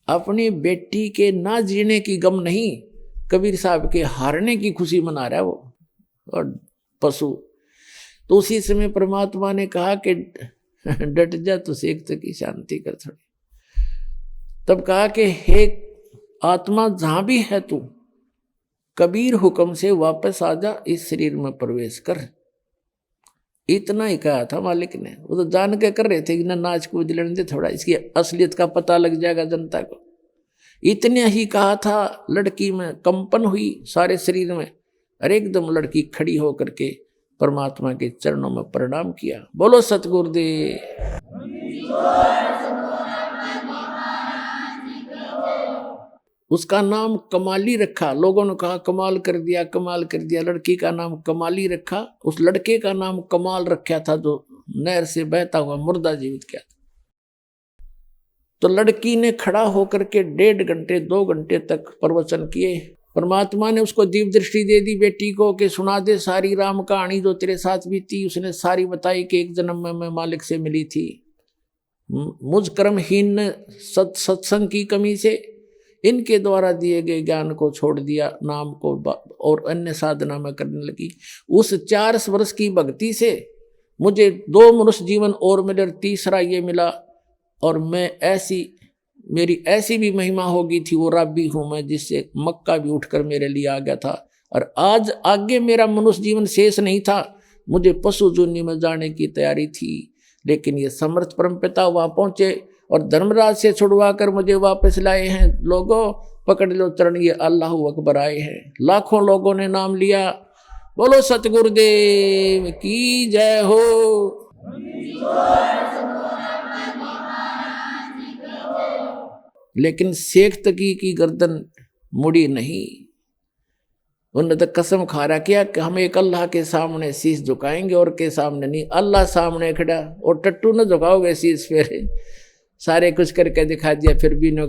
अपनी बेटी के ना जीने की गम नहीं, कबीर साहब के हारने की खुशी मना रहा है वो और पशु। तो उसी समय परमात्मा ने कहा कि डट जा तो शेख तकी शांति कर थोड़ी। तब कहा कि हे आत्मा जहां भी है तू, कबीर हुक्म से वापस आ जा, इस शरीर में प्रवेश कर। इतना ही कहा था मालिक ने। वो तो जान के कर रहे थे कि ना नाच कूद लेने दे, थोड़ा इसकी असलियत का पता लग जाएगा जनता को। इतने ही कहा था, लड़की में कंपन हुई सारे शरीर में और एकदम लड़की खड़ी होकर के परमात्मा के चरणों में प्रणाम किया। बोलो सतगुरुदेव। उसका नाम कमाली रखा। लोगों ने कहा कमाल कर दिया, कमाल कर दिया। लड़की का नाम कमाली रखा। उस लड़के का नाम कमाल रखा था जो नहर से बहता हुआ मुर्दा जीवित किया था। तो लड़की ने खड़ा होकर के 1.5 घंटे 2 घंटे तक प्रवचन किए। परमात्मा ने उसको दिव्य दृष्टि दे दी बेटी को कि सुना दे सारी राम कहानी जो तेरे साथ बीती। उसने सारी बताई कि एक जन्म में मैं मालिक से मिली थी, मुझ कर्महीन ने सत्संग की कमी से इनके द्वारा दिए गए ज्ञान को छोड़ दिया, नाम को और अन्य साधना में करने लगी। उस 4 वर्ष की भक्ति से मुझे 2 मनुष्य जीवन और मिले, तीसरा ये मिला। और मैं मेरी ऐसी भी महिमा होगी थी, वो राबी हूँ मैं, जिससे मक्का भी उठकर मेरे लिए आ गया था। और आज आगे मेरा मनुष्य जीवन शेष नहीं था, मुझे पशु जूनी में जाने की तैयारी थी। लेकिन ये समर्थ परमपिता वहाँ पहुँचे और धर्मराज से छुड़वा कर मुझे वापस लाए हैं। लोगों पकड़ लो चरण, ये अल्लाह अकबर आए हैं। लाखों लोगों ने नाम लिया। बोलो सतगुरुदेव की जय हो। लेकिन शेख तकी की गर्दन मुड़ी नहीं। उन्होंने तो कसम खा रखा कि हम एक अल्लाह के सामने शीश झुकाएंगे और के सामने नहीं। अल्लाह सामने खड़ा और टट्टू न झुकाओगे शीश, फिर सारे कुछ करके दिखा दिया फिर भी न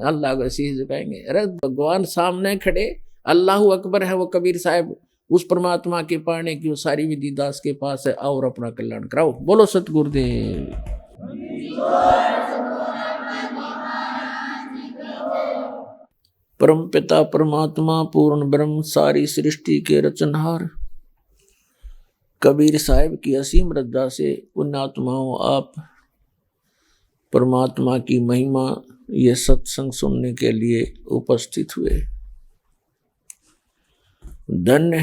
अल्लाह को शीश झुकाएंगे। अरे भगवान सामने खड़े, अल्लाह अकबर है। वो कबीर साहब उस परमात्मा के पाने की वो सारी विधि दास के पास है, और अपना कल्याण कराओ। बोलो सतगुरुदेव। परम पिता परमात्मा पूर्ण ब्रह्म सारी सृष्टि के रचनहार कबीर साहब की असीम रजा से पुण्यात्माओं आप परमात्मा की महिमा ये सत्संग सुनने के लिए उपस्थित हुए। धन्य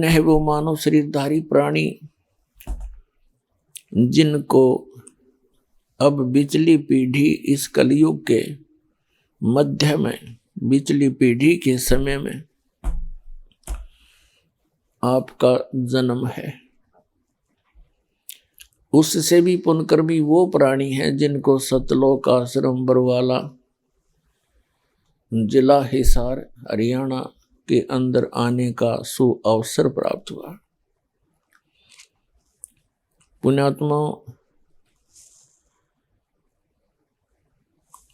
है वो मानव शरीरधारी प्राणी जिनको अब बिचली पीढ़ी इस कलयुग के मध्य में, बिचली पीढ़ी के समय में आपका जन्म है। उससे भी पुण्यकर्मी वो प्राणी हैं जिनको सतलोक आश्रम बरवाला जिला हिसार हरियाणा के अंदर आने का सुअवसर प्राप्त हुआ। पुण्यात्माओं,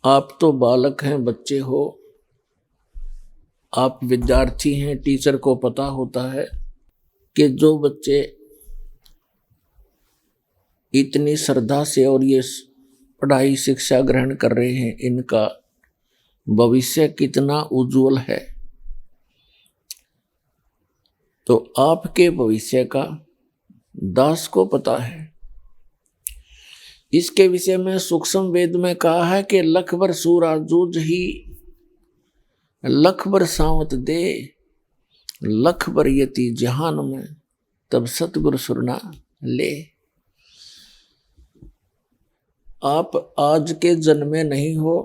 आप तो बालक हैं, बच्चे हो, आप विद्यार्थी हैं। टीचर को पता होता है कि जो बच्चे इतनी श्रद्धा से और ये पढ़ाई शिक्षा ग्रहण कर रहे हैं, इनका भविष्य कितना उज्जवल है। तो आपके भविष्य का दास को पता है। इसके विषय में सूक्ष्म वेद में कहा है कि लख बर सूरा जूझ ही लख बर सावत दे, लख बर यति जहान में तब सतगुरु सुरना ले। आप आज के जन्मे नहीं हो,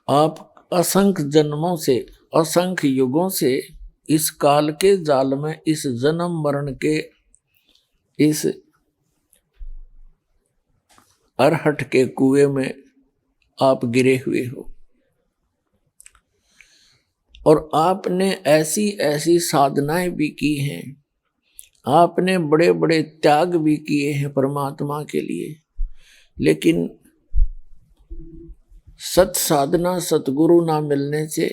आप असंख्य जन्मों से, असंख्य युगों से इस काल के जाल में, इस जन्म मरण के इस अरहट के कुएं में आप गिरे हुए हो। और आपने ऐसी ऐसी साधनाएं भी की हैं, आपने बड़े बड़े त्याग भी किए हैं परमात्मा के लिए। लेकिन सत साधना सतगुरु ना मिलने से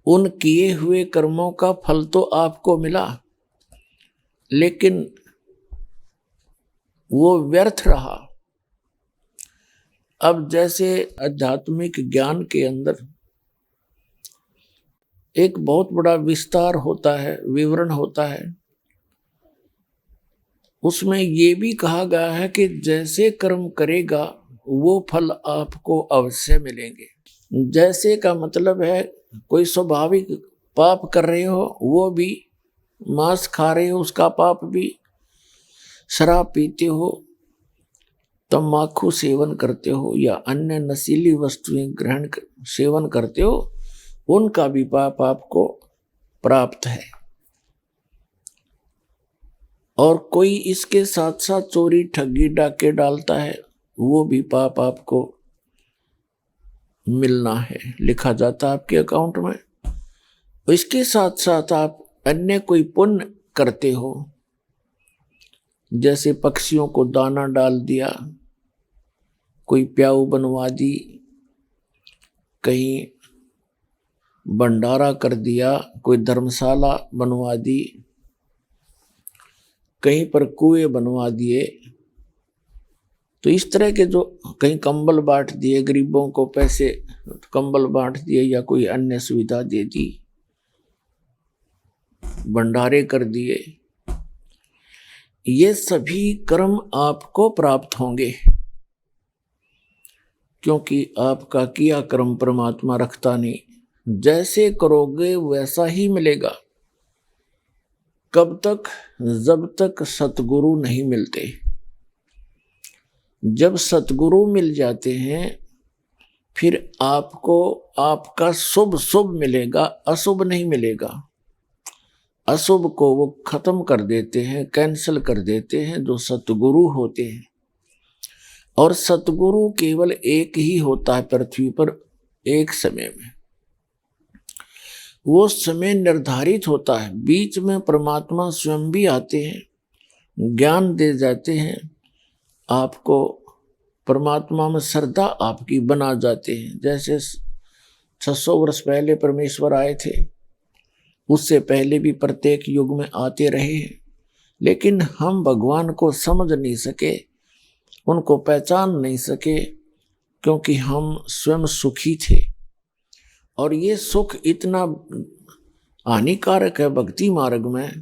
उन किए हुए कर्मों का फल तो आपको मिला, लेकिन वो व्यर्थ रहा। अब जैसे आध्यात्मिक ज्ञान के अंदर एक बहुत बड़ा विस्तार होता है, विवरण होता है, उसमें ये भी कहा गया है कि जैसे कर्म करेगा वो फल आपको अवश्य मिलेंगे। जैसे का मतलब है कोई स्वाभाविक पाप कर रहे हो, वो भी मांस खा रहे हो उसका पाप भी, शराब पीते हो, तम्बाकू सेवन करते हो या अन्य नशीली वस्तुएं सेवन करते हो, उनका भी पाप आपको प्राप्त है। और कोई इसके साथ साथ चोरी ठगी डाके डालता है, वो भी पाप आपको मिलना है, लिखा जाता है आपके अकाउंट में। इसके साथ साथ आप अन्य कोई पुण्य करते हो, जैसे पक्षियों को दाना डाल दिया, कोई प्याऊ बनवा दी, कहीं भंडारा कर दिया, कोई धर्मशाला बनवा दी, कहीं पर कुएं बनवा दिए। तो इस तरह के जो कहीं कंबल बांट दिए, गरीबों को पैसे कंबल बांट दिए या कोई अन्य सुविधा दे दी, भंडारे कर दिए, ये सभी कर्म आपको प्राप्त होंगे, क्योंकि आपका किया कर्म परमात्मा रखता नहीं। जैसे करोगे वैसा ही मिलेगा। कब तक? जब तक सतगुरु नहीं मिलते। जब सतगुरु मिल जाते हैं फिर आपको आपका शुभ शुभ मिलेगा, अशुभ नहीं मिलेगा। अशुभ को वो खत्म कर देते हैं, कैंसिल कर देते हैं जो सतगुरु होते हैं। और सतगुरु केवल एक ही होता है पृथ्वी पर एक समय में। वो समय निर्धारित होता है। बीच में परमात्मा स्वयं भी आते हैं, ज्ञान दे जाते हैं, आपको परमात्मा में श्रद्धा आपकी बना जाते हैं। जैसे 600 वर्ष पहले परमेश्वर आए थे, उससे पहले भी प्रत्येक युग में आते रहे हैं, लेकिन हम भगवान को समझ नहीं सके, उनको पहचान नहीं सके, क्योंकि हम स्वयं सुखी थे। और ये सुख इतना हानिकारक है भक्ति मार्ग में।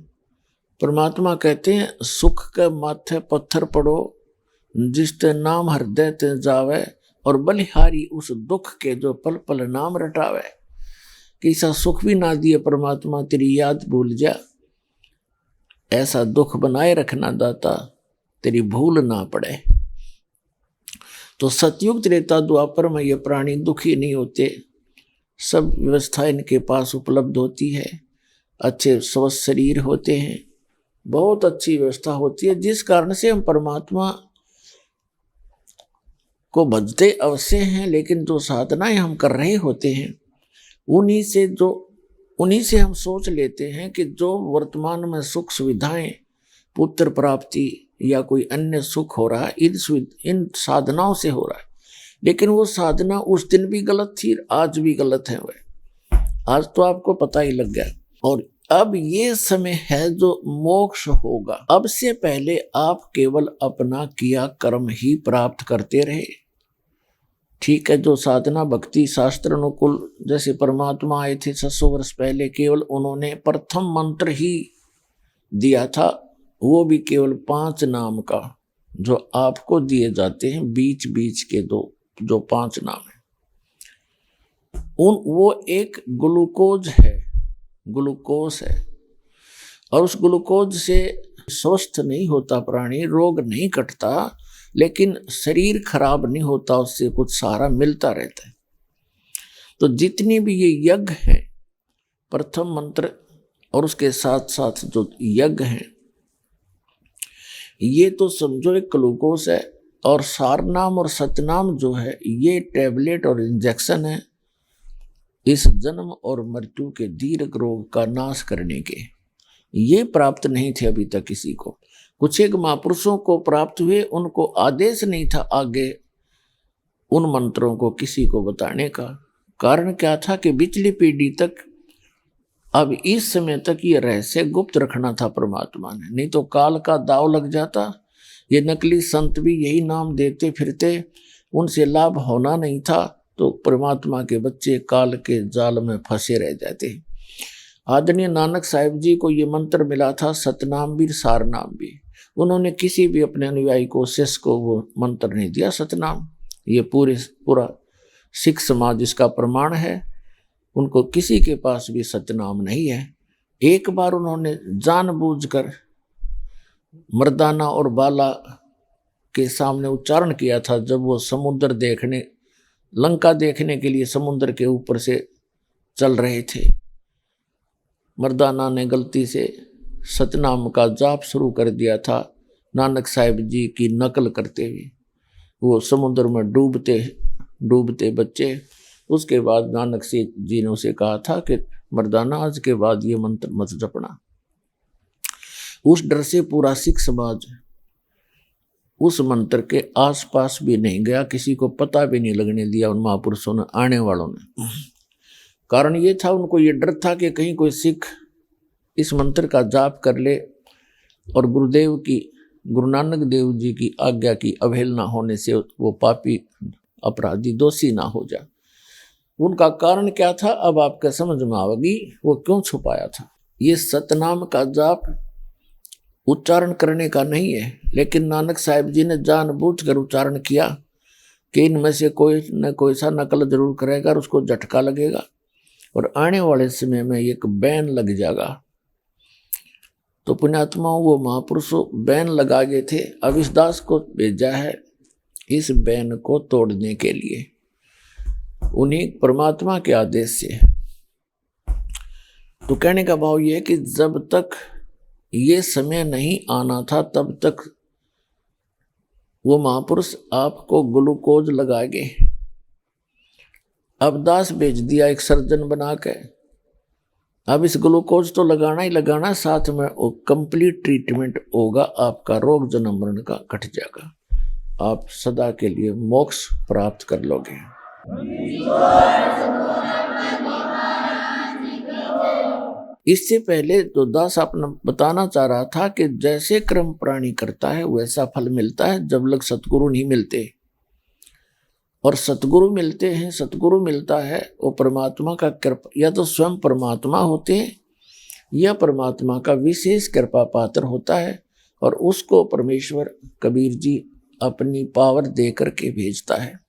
परमात्मा कहते हैं सुख के माथे पत्थर पड़ो, जिसते नाम हृदय ते जावे, और बलिहारी उस दुख के जो पल पल नाम रटावे। कि ऐसा सुख भी ना दिए परमात्मा, तेरी याद भूल जा, ऐसा दुख बनाए रखना दाता, तेरी भूल ना पड़े। तो सतयुग त्रेता द्वापर में ये प्राणी दुखी नहीं होते। सब व्यवस्था इनके पास उपलब्ध होती है, अच्छे स्वस्थ शरीर होते हैं, बहुत अच्छी व्यवस्था होती है, जिस कारण से हम परमात्मा को भजते अवश्य हैं, लेकिन जो साधनाएं हम कर रहे होते हैं उन्हीं से हम सोच लेते हैं कि जो वर्तमान में सुख सुविधाएं, पुत्र प्राप्ति या कोई अन्य सुख हो रहा है, इन साधनाओं से हो रहा है। लेकिन वो साधना उस दिन भी गलत थी, आज भी गलत है। वह आज तो आपको पता ही लग गया। और अब ये समय है जो मोक्ष होगा। अब से पहले आप केवल अपना किया कर्म ही प्राप्त करते रहे। ठीक है, जो साधना भक्ति शास्त्र अनुकूल, जैसे परमात्मा आए थे 600 वर्ष पहले, केवल उन्होंने प्रथम मंत्र ही दिया था, वो भी केवल 5 नाम का, जो आपको दिए जाते हैं बीच बीच के जो 5 नाम है। वो एक ग्लूकोज है, ग्लूकोज है, और उस ग्लूकोज से स्वस्थ नहीं होता प्राणी, रोग नहीं कटता, लेकिन शरीर खराब नहीं होता, उससे कुछ सहारा मिलता रहता है। तो जितनी भी ये यज्ञ हैं, प्रथम मंत्र और उसके साथ साथ जो यज्ञ हैं, ये तो समझो एक ग्लूकोज है। और सारनाम और सतनाम जो है, ये टैबलेट और इंजेक्शन है इस जन्म और मृत्यु के दीर्घ रोग का नाश करने के। ये प्राप्त नहीं थे अभी तक किसी को। कुछ एक महापुरुषों को प्राप्त हुए, उनको आदेश नहीं था आगे उन मंत्रों को किसी को बताने का। कारण क्या था कि पिछली पीढ़ी तक, अब इस समय तक ये रहस्य गुप्त रखना था परमात्मा ने, नहीं तो काल का दाव लग जाता। ये नकली संत भी यही नाम देते फिरते, उनसे लाभ होना नहीं था, तो परमात्मा के बच्चे काल के जाल में फंसे रह जाते। आदरणीय नानक साहिब जी को ये मंत्र मिला था, सतनाम भी सारनाम भी। उन्होंने किसी भी अपने अनुयायी को, शिष्य को वो मंत्र नहीं दिया सतनाम। ये पूरा सिख समाज इसका प्रमाण है। उनको किसी के पास भी सतनाम नहीं है। एक बार उन्होंने जानबूझकर मर्दाना और बाला के सामने उच्चारण किया था, जब वो समुद्र देखने, लंका देखने के लिए समुद्र के ऊपर से चल रहे थे। मर्दाना ने गलती से सतनाम का जाप शुरू कर दिया था, नानक साहिब जी की नकल करते हुए। वो समुद्र में डूबते बच्चे। उसके बाद नानक जी ने उसे कहा था कि मर्दाना, आज के बाद ये मंत्र मत जपना। उस डर से पूरा सिख समाज उस मंत्र के आसपास भी नहीं गया, किसी को पता भी नहीं लगने दिया उन महापुरुषों ने, आने वालों ने। कारण ये था, उनको ये डर था कि कहीं कोई सिख इस मंत्र का जाप कर ले और गुरुदेव की, गुरु नानक देव जी की आज्ञा की अवहेलना होने से वो पापी अपराधी दोषी ना हो जाए। उनका कारण क्या था अब आपके समझ में आवेगी, वो क्यों छुपाया था। ये सतनाम का जाप उच्चारण करने का नहीं है, लेकिन नानक साहिब जी ने जानबूझकर उच्चारण किया कि इनमें से कोई न कोई सा नकल जरूर करेगा और उसको झटका लगेगा और आने वाले समय में एक बैन लग जाएगा। तो पुण्यात्माओं, वो महापुरुषों बैन लगा गए थे, अब इस दास को भेजा है इस बैन को तोड़ने के लिए, उन्हीं परमात्मा के आदेश से। तो कहने का भाव ये है कि जब तक ये समय नहीं आना था तब तक वो महापुरुष आपको ग्लूकोज लगा गए। अब दास भेज दिया एक सर्जन बना के, अब इस ग्लूकोज तो लगाना ही लगाना, साथ में वो कंप्लीट ट्रीटमेंट होगा, आपका रोग जन्म मरण का कट जाएगा, आप सदा के लिए मोक्ष प्राप्त कर लोगे। इससे पहले तो दास अपना बताना चाह रहा था कि जैसे कर्म प्राणी करता है वैसा फल मिलता है जब लग सतगुरु नहीं मिलते, और सतगुरु मिलते हैं, सतगुरु मिलता है वो परमात्मा का कृपा, या तो स्वयं परमात्मा होते हैं या परमात्मा का विशेष कृपा पात्र होता है, और उसको परमेश्वर कबीर जी अपनी पावर दे करके भेजता है।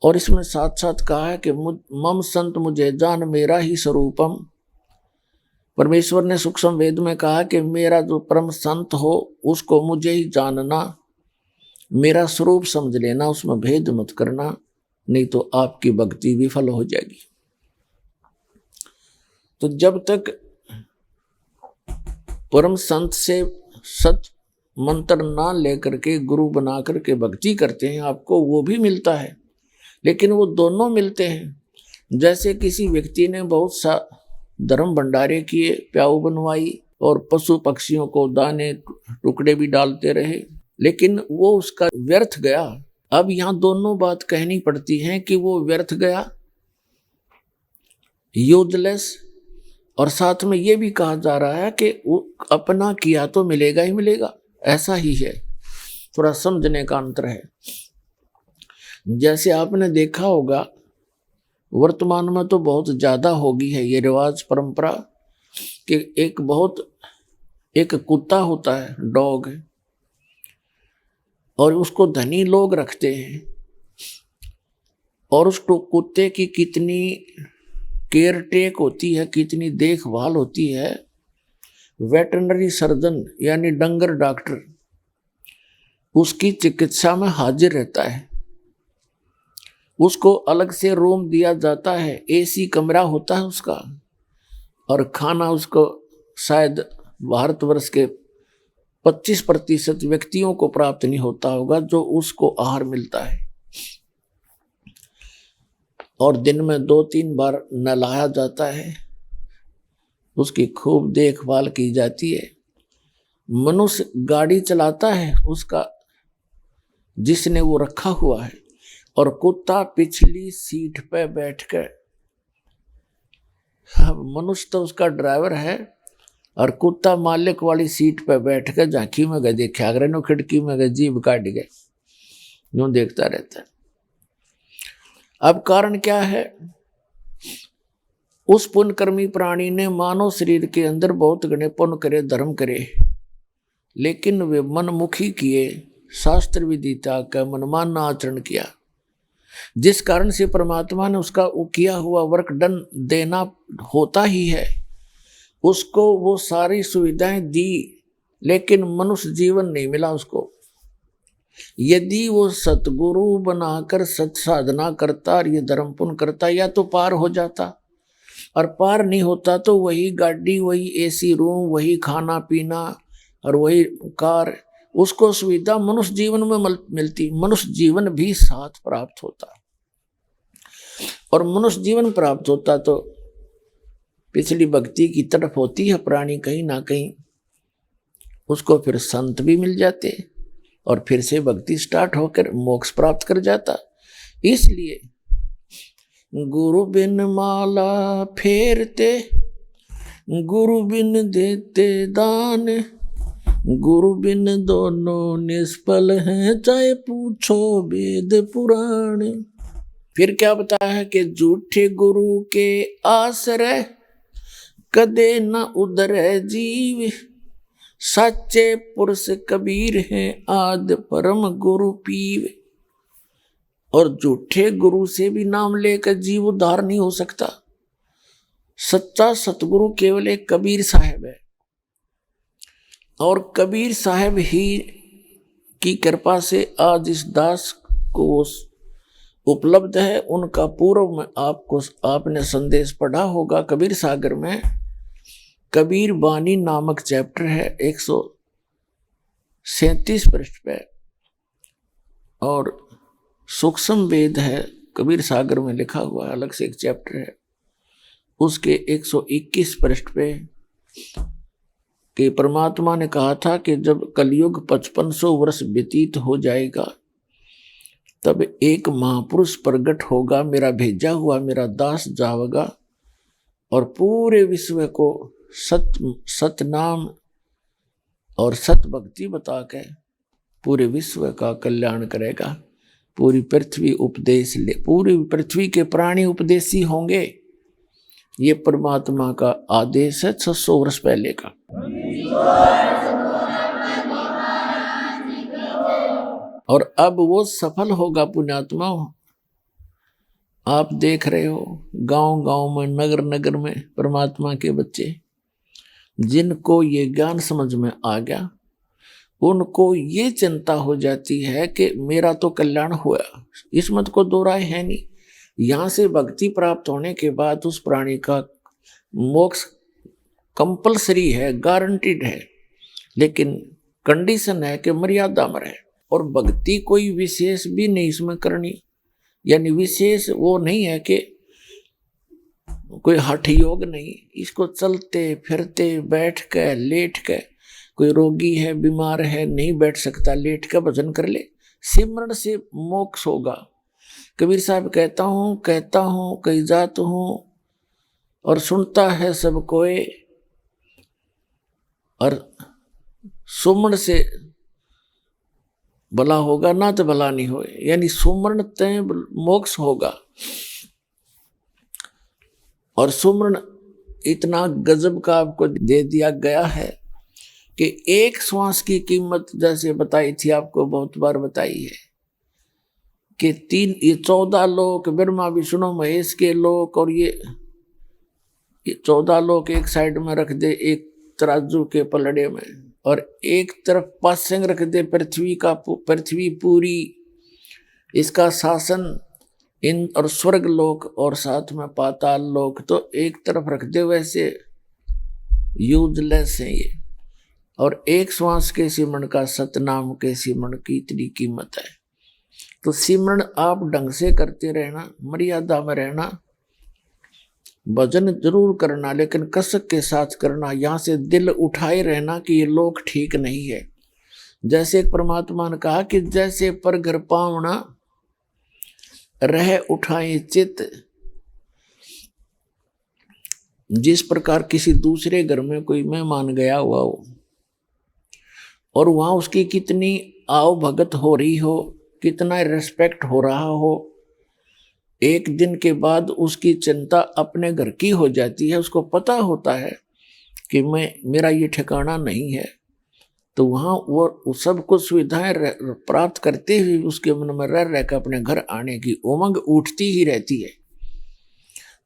और इसमें साथ साथ कहा है कि मम संत मुझे जान मेरा ही स्वरूपम, परमेश्वर ने सूक्ष्म वेद में कहा कि मेरा जो परम संत हो उसको मुझे ही जानना, मेरा स्वरूप समझ लेना, उसमें भेद मत करना, नहीं तो आपकी भक्ति विफल हो जाएगी। तो जब तक परम संत से सत मंत्र ना लेकर के गुरु बना करके भक्ति करते हैं, आपको वो भी मिलता है, लेकिन वो दोनों मिलते हैं। जैसे किसी व्यक्ति ने बहुत सा धर्म भंडारे किए, प्याऊ बनवाई और पशु पक्षियों को दाने टुकड़े भी डालते रहे, लेकिन वो उसका व्यर्थ गया। अब यहाँ दोनों बात कहनी पड़ती है कि वो व्यर्थ गया, यूजलेस, और साथ में ये भी कहा जा रहा है कि वो अपना किया तो मिलेगा ही मिलेगा, ऐसा ही है। थोड़ा समझने का अंतर है। जैसे आपने देखा होगा वर्तमान में तो बहुत ज्यादा हो गई है ये रिवाज परंपरा कि एक कुत्ता होता है, डॉग, और उसको धनी लोग रखते हैं, और उसको कुत्ते की कितनी केयर टेक होती है, कितनी देखभाल होती है। वेटरनरी सर्जन यानी डंगर डॉक्टर उसकी चिकित्सा में हाजिर रहता है, उसको अलग से रूम दिया जाता है, एसी कमरा होता है उसका, और खाना उसको शायद भारतवर्ष के 25% व्यक्तियों को प्राप्त नहीं होता होगा जो उसको आहार मिलता है, और दिन में 2-3 बार नहलाया जाता है, उसकी खूब देखभाल की जाती है। मनुष्य गाड़ी चलाता है उसका, जिसने वो रखा हुआ है, और कुत्ता पिछली सीट पे बैठकर, मनुष्य तो उसका ड्राइवर है और कुत्ता मालिक वाली सीट पे बैठकर झांकी में गए देखा अगर नो खिड़की में गए जीभ काट गए, यूं देखता रहता है। अब कारण क्या है? उस पुण्यकर्मी प्राणी ने मानव शरीर के अंदर बहुत घने पुण्य करे, धर्म करे, लेकिन वे मनमुखी किए, शास्त्र विदिता का मनमाना आचरण किया, जिस कारण से परमात्मा ने उसका वो किया हुआ वर्क डन देना होता ही है, उसको वो सारी सुविधाएं दी, लेकिन मनुष्य जीवन नहीं मिला उसको। यदि वो सतगुरु बनाकर सत साधना करता और ये धर्म पुण्य करता, या तो पार हो जाता, और पार नहीं होता तो वही गाड़ी, वही एसी रूम, वही खाना पीना और वही कार, उसको सुविधा मनुष्य जीवन में मिलती, मनुष्य जीवन भी साथ प्राप्त होता। और मनुष्य जीवन प्राप्त होता तो पिछली भक्ति की तरफ होती है प्राणी कहीं ना कहीं, उसको फिर संत भी मिल जाते और फिर से भक्ति स्टार्ट होकर मोक्ष प्राप्त कर जाता। इसलिए गुरु बिन माला फेरते, गुरु बिन देते दान, गुरु बिन दोनों निष्फल हैं, चाहे पूछो वेद पुराण। फिर क्या बताया है कि झूठे गुरु के आश्रय कदे न उधरे जीव, सच्चे पुरुष कबीर हैं आद परम गुरु पीव। और झूठे गुरु से भी नाम लेकर जीव उद्धार नहीं हो सकता। सच्चा सतगुरु केवल एक कबीर साहब है, और कबीर साहब ही की कृपा से आज इस दास को उपलब्ध है। उनका पूर्व में आपने संदेश पढ़ा होगा कबीर सागर में। कबीर बानी नामक चैप्टर है 137 पृष्ठ पे, और सूक्ष्म वेद है कबीर सागर में लिखा हुआ है, अलग से एक चैप्टर है, उसके 121 पृष्ठ पे कि परमात्मा ने कहा था कि जब कलयुग 5500 वर्ष व्यतीत हो जाएगा तब एक महापुरुष प्रकट होगा, मेरा भेजा हुआ मेरा दास जाएगा और पूरे विश्व को सत नाम और सत भक्ति बता के पूरे विश्व का कल्याण करेगा। पूरी पृथ्वी उपदेश ले, पूरी पृथ्वी के प्राणी उपदेशी होंगे। ये परमात्मा का आदेश है 600 वर्ष पहले का। और अब वो सफल होगा पुण्यात्मा। आप देख रहे हो गांव गांव में, नगर नगर में परमात्मा के बच्चे जिनको ये ज्ञान समझ में आ गया, उनको ये चिंता हो जाती है कि मेरा तो कल्याण हुआ, इस मत को दो राय है नहीं। यहाँ से भक्ति प्राप्त होने के बाद उस प्राणी का मोक्ष कंपलसरी है, गारंटीड है, लेकिन कंडीशन है कि मर्यादा में रहे। और भक्ति कोई विशेष भी नहीं इसमें करनी, यानी विशेष वो नहीं है कि कोई हठ योग नहीं, इसको चलते फिरते बैठ के लेट के, कोई रोगी है बीमार है नहीं बैठ सकता, लेट के भजन कर ले, सिमरण से मोक्ष होगा। कबीर साहब कहता हूँ कई जात हूँ और सुनता है सब कोई, और सुमरण से भला होगा ना तो भला नहीं होए, यानी सुमरण तय मोक्ष होगा। और सुमरण इतना गजब का आपको दे दिया गया है कि एक श्वास की कीमत जैसे बताई थी, आपको बहुत बार बताई है कि 14 लोक, ब्रह्मा विष्णु महेश के लोक, और ये 14 लोक एक साइड में रख दे एक तराजू के पलड़े में, और एक तरफ पासंग रख दे पृथ्वी पूरी, इसका शासन इन और स्वर्ग लोक और साथ में पाताल लोक तो एक तरफ रख दे, वैसे यूजलेस है ये। और एक श्वास के सिमरण का सतनाम के सिमरण की इतनी कीमत है। तो सिमरण आप ढंग से करते रहना, मर्यादा में रहना, भजन जरूर करना लेकिन कसक के साथ करना। यहाँ से दिल उठाए रहना कि ये लोग ठीक नहीं है। जैसे एक परमात्मा ने कहा कि जैसे पर घर पावना रह उठाए चित, जिस प्रकार किसी दूसरे घर में कोई मेहमान गया हुआ हो और वहां उसकी कितनी आओ भगत हो रही हो, कितना रिस्पेक्ट हो रहा हो, एक दिन के बाद उसकी चिंता अपने घर की हो जाती है। उसको पता होता है कि मेरा ये ठिकाना नहीं है, तो वहाँ वो सब कुछ सुविधाएं प्राप्त करते हुए उसके मन में रह कर अपने घर आने की उमंग उठती ही रहती है।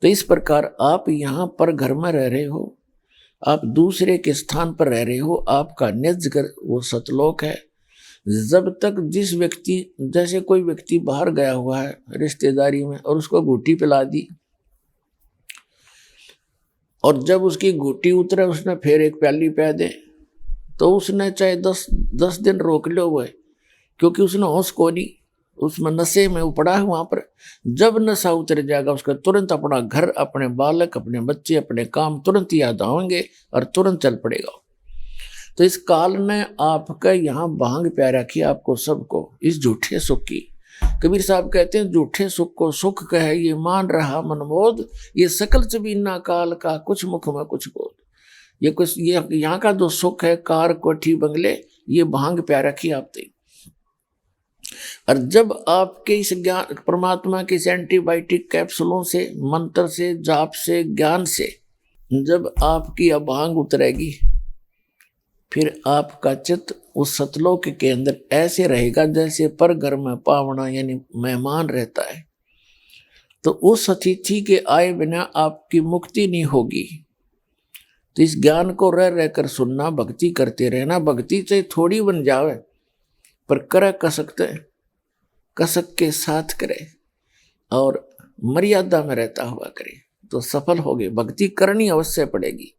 तो इस प्रकार आप यहाँ पर घर में रह रहे हो, आप दूसरे के स्थान पर रह रहे हो, आपका निज घर वो सतलोक है। जब तक जिस व्यक्ति, जैसे कोई व्यक्ति बाहर गया हुआ है रिश्तेदारी में और उसको घूटी पिला दी, और जब उसकी घूटी उतरे उसने फिर एक प्याली पिला दे, तो उसने चाहे 10 दिन रोक लो हुए, क्योंकि उसने होश को नहीं, उसमें नशे में वो पड़ा है वहां पर। जब नशा उतर जाएगा उसका तुरंत अपना घर, अपने बालक, अपने बच्चे, अपने काम तुरंत याद आएंगे और तुरंत चल पड़ेगा। तो इस काल ने आपका यहाँ भांग प्या रखी आपको सबको इस झूठे सुख की। कबीर साहब कहते हैं झूठे सुख को सुख कहे ये मान रहा मनमोद, ये सकल चबीना काल का कुछ मुख में कुछ बोध। ये कुछ ये यहाँ का जो सुख है कार कोठी बंगले ये भांग प्या रखी आपने। और जब आपके इस ज्ञान परमात्मा के एंटीबायोटिक कैप्सूलों से मंत्र से जाप से ज्ञान से जब आपकी अभांग उतरेगी फिर आपका चित्त उस सतलोक के अंदर ऐसे रहेगा जैसे पर घर में पावना यानी मेहमान रहता है। तो उस अतिथि के आए बिना आपकी मुक्ति नहीं होगी। तो इस ज्ञान को रह रहकर सुनना, भक्ति करते रहना। भक्ति से थोड़ी बन जावे पर करे कसक के साथ करे और मर्यादा में रहता हुआ करे तो सफल होगे। भक्ति करनी अवश्य पड़ेगी।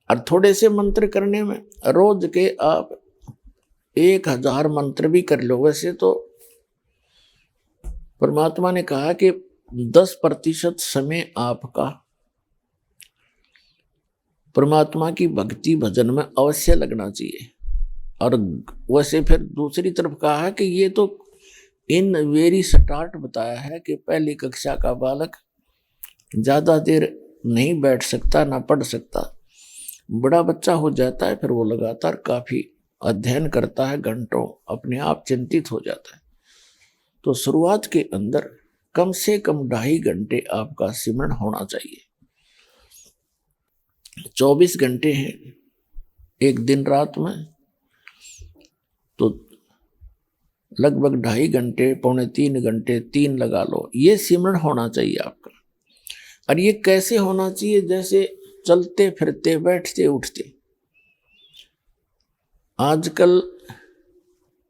और थोड़े से मंत्र करने में रोज के आप 1000 मंत्र भी कर लो। वैसे तो परमात्मा ने कहा कि 10% समय आपका परमात्मा की भक्ति भजन में अवश्य लगना चाहिए। और वैसे फिर दूसरी तरफ कहा कि ये तो इन वेरी स्टार्ट बताया है कि पहली कक्षा का बालक ज्यादा देर नहीं बैठ सकता ना पढ़ सकता। बड़ा बच्चा हो जाता है फिर वो लगातार काफी अध्ययन करता है, घंटों अपने आप चिंतित हो जाता है। तो शुरुआत के अंदर कम से कम 2.5 घंटे आपका सिमरन होना चाहिए। 24 घंटे हैं एक दिन रात में, तो लगभग 2.5 घंटे, 2.25 घंटे, 3 लगा लो, ये सिमरन होना चाहिए आपका। और ये कैसे होना चाहिए? जैसे चलते फिरते बैठते उठते। आजकल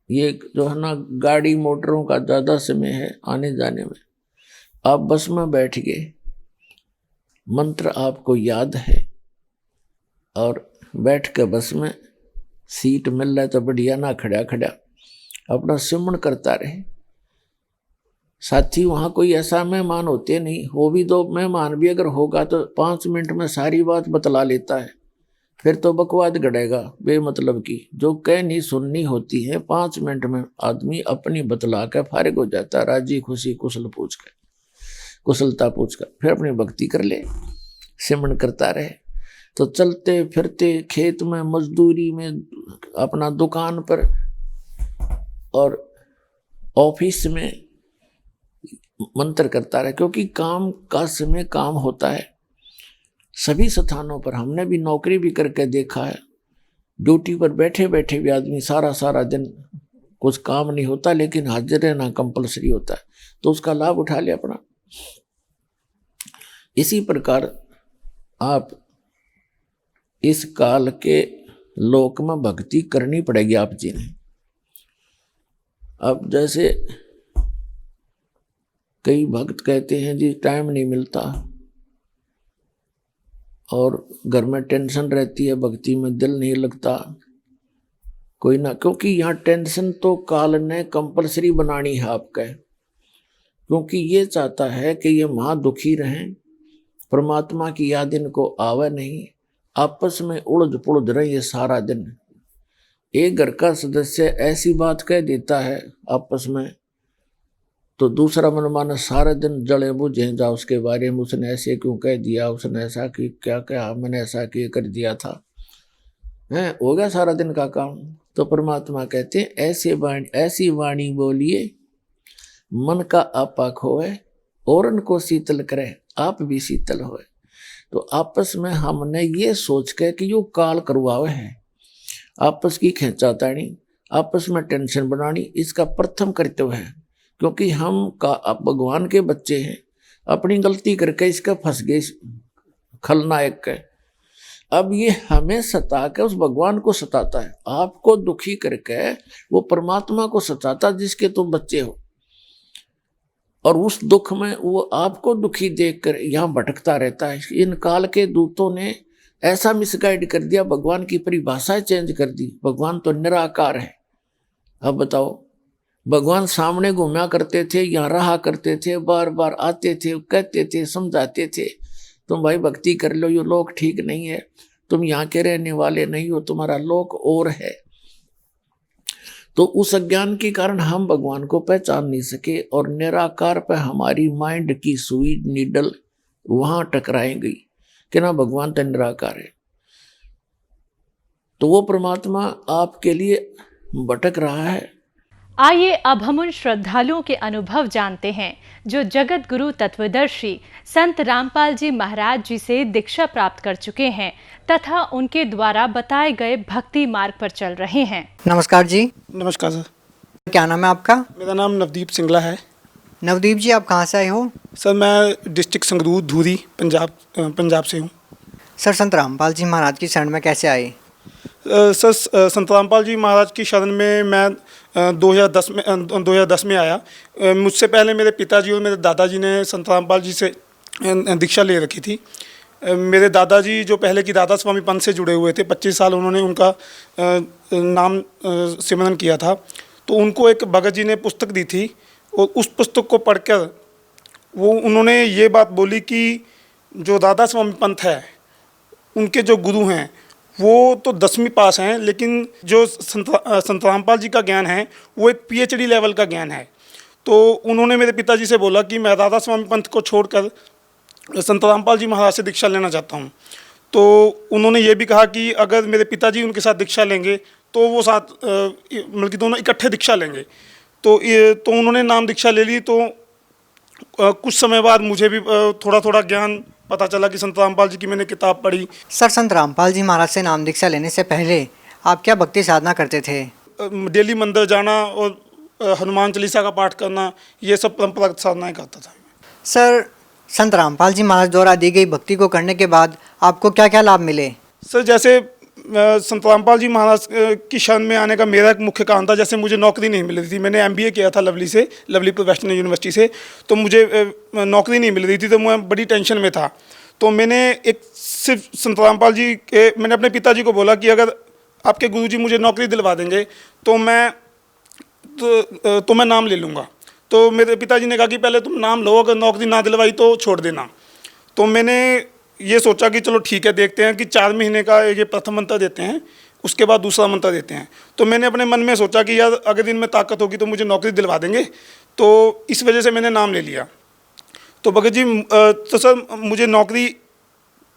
ये जो है ना गाड़ी मोटरों का ज़्यादा समय है आने जाने में। आप बस में बैठ गए, मंत्र आपको याद है और बैठ के बस में सीट मिल रहा है तो बढ़िया, ना खड़ा खड़ा अपना सिमरन करता रहे। साथी वहाँ कोई ऐसा मेहमान होते नहीं, वो भी तो मेहमान भी अगर होगा तो 5 मिनट में सारी बात बतला लेता है। फिर तो बकवाद गड़ेगा बेमतलब की, जो कह नहीं सुननी होती है 5 मिनट में आदमी अपनी बतला कर फारिग हो जाता है, राजी खुशी कुशलता पूछ कर फिर अपनी भक्ति कर ले, सिमरन करता रहे। तो चलते फिरते खेत में, मजदूरी में, अपना दुकान पर और ऑफिस में मंत्र करता रहे, क्योंकि काम का समय काम होता है। सभी स्थानों पर हमने भी नौकरी भी करके देखा है, ड्यूटी पर बैठे बैठे भी आदमी सारा दिन कुछ काम नहीं होता, लेकिन हाजिर रहना कंपलसरी होता है, तो उसका लाभ उठा ले अपना। इसी प्रकार आप इस काल के लोक में भक्ति करनी पड़ेगी आप जी ने। अब जैसे कई भक्त कहते हैं जी टाइम नहीं मिलता और घर में टेंशन रहती है, भक्ति में दिल नहीं लगता, कोई ना, क्योंकि यहाँ टेंशन तो काल ने कंपलसरी बनानी है आपका, क्योंकि ये चाहता है कि ये महा दुखी रहें, परमात्मा की याद इनको आवे नहीं, आपस में उलझ पुलझ रहे ये सारा दिन। एक घर का सदस्य ऐसी बात कह देता है आपस में तो दूसरा मनमाना सारे दिन जले बुझे जा उसके बारे में, उसने ऐसे क्यों कह दिया, उसने ऐसा कि क्या कहा, मैंने ऐसा क्यों कर दिया था, है हो गया सारा दिन का काम। तो परमात्मा कहते हैं ऐसी वाणी बोलिए मन का आपा खोए और उनको शीतल करे आप भी शीतल होए। तो आपस में हमने ये सोच के कि यो काल करवावे है, आपस की खींचातानी, आपस में टेंशन बनानी, इसका प्रथम कर्तव्य है, क्योंकि हम भगवान के बच्चे हैं, अपनी गलती करके इसका फंस गए खलनायक के। अब ये हमें सता के उस भगवान को सताता है, आपको दुखी करके वो परमात्मा को सताता जिसके तुम बच्चे हो, और उस दुख में वो आपको दुखी देखकर यहाँ भटकता रहता है। इन काल के दूतों ने ऐसा मिसगाइड कर दिया, भगवान की परिभाषा चेंज कर दी। भगवान तो निराकार है। अब बताओ, भगवान सामने घूमा करते थे, यहाँ रहा करते थे, बार बार आते थे, कहते थे, समझाते थे तुम भाई भक्ति कर लो, ये लोग ठीक नहीं है, तुम यहाँ के रहने वाले नहीं हो, तुम्हारा लोक और है। तो उस अज्ञान के कारण हम भगवान को पहचान नहीं सके और निराकार पे हमारी माइंड की सुई नीडल वहां टकराई गई कि ना भगवान तो निराकार है। तो वो परमात्मा आपके लिए भटक रहा है। आइए अब हम उन श्रद्धालुओं के अनुभव जानते हैं जो जगत गुरु तत्वदर्शी संत रामपाल जी महाराज जी से दीक्षा प्राप्त कर चुके हैं तथा उनके द्वारा बताए गए भक्ति मार्ग पर चल रहे हैं। नमस्कार जी। नमस्कार सर। क्या नाम है आपका? मेरा नाम नवदीप सिंगला है। नवदीप जी, आप कहाँ से आए हो? सर मैं डिस्ट्रिक्ट संगरूर धूरी पंजाब से हूँ। सर, संत रामपाल जी महाराज की शरण में कैसे आए? सर संत रामपाल जी महाराज की शरण में मैं 2010 में आया। मुझसे पहले मेरे पिताजी और मेरे दादाजी ने संत रामपाल जी से दीक्षा ले रखी थी। मेरे दादाजी जो पहले की राधा स्वामी पंथ से जुड़े हुए थे, 25 साल उन्होंने उनका नाम सिमरन किया था। तो उनको एक भगत जी ने पुस्तक दी थी और उस पुस्तक को पढ़कर उन्होंने ये बात बोली कि जो राधा स्वामी पंथ है उनके जो गुरु हैं वो तो 10वीं पास हैं, लेकिन जो संत रामपाल जी का ज्ञान है वो एक PhD लेवल का ज्ञान है। तो उन्होंने मेरे पिताजी से बोला कि मैं राधा स्वामी पंथ को छोड़कर संत रामपाल जी महाराज से दीक्षा लेना चाहता हूँ। तो उन्होंने ये भी कहा कि अगर मेरे पिताजी उनके साथ दीक्षा लेंगे तो वो साथ मतलब कि दोनों इकट्ठे दीक्षा लेंगे। तो उन्होंने नाम दीक्षा ले ली। तो कुछ समय बाद मुझे भी थोड़ा थोड़ा ज्ञान पता चला कि संत रामपाल जी की मैंने किताब पढ़ी। सर, संत रामपाल जी महाराज से नाम दीक्षा लेने से पहले आप क्या भक्ति साधना करते थे? डेली मंदिर जाना और हनुमान चालीसा का पाठ करना, ये सब परंपरागत साधनाएं करता था। सर, संत रामपाल जी महाराज द्वारा दी गई भक्ति को करने के बाद आपको क्या क्या लाभ मिले? सर जैसे संत रामपाल जी महाराज की शरण में आने का मेरा एक मुख्य कारण था, जैसे मुझे नौकरी नहीं मिल रही थी। मैंने MBA किया था लवली प्रोफेशनल यूनिवर्सिटी से, तो मुझे नौकरी नहीं मिल रही थी, तो मैं बड़ी टेंशन में था। तो मैंने एक सिर्फ संत रामपाल जी के मैंने अपने पिताजी को बोला कि अगर आपके गुरुजी मुझे नौकरी दिलवा देंगे तो मैं नाम ले लूँगा। तो मेरे पिताजी ने कहा कि पहले तुम नाम लो, अगर नौकरी ना दिलवाई तो छोड़ देना। तो मैंने ये सोचा कि चलो ठीक है, देखते हैं कि 4 महीने का ये प्रथम मंत्र देते हैं, उसके बाद दूसरा मंत्र देते हैं। तो मैंने अपने मन में सोचा कि यार अगर दिन में ताकत होगी तो मुझे नौकरी दिलवा देंगे। तो इस वजह से मैंने नाम ले लिया। तो भगत जी तो सर मुझे नौकरी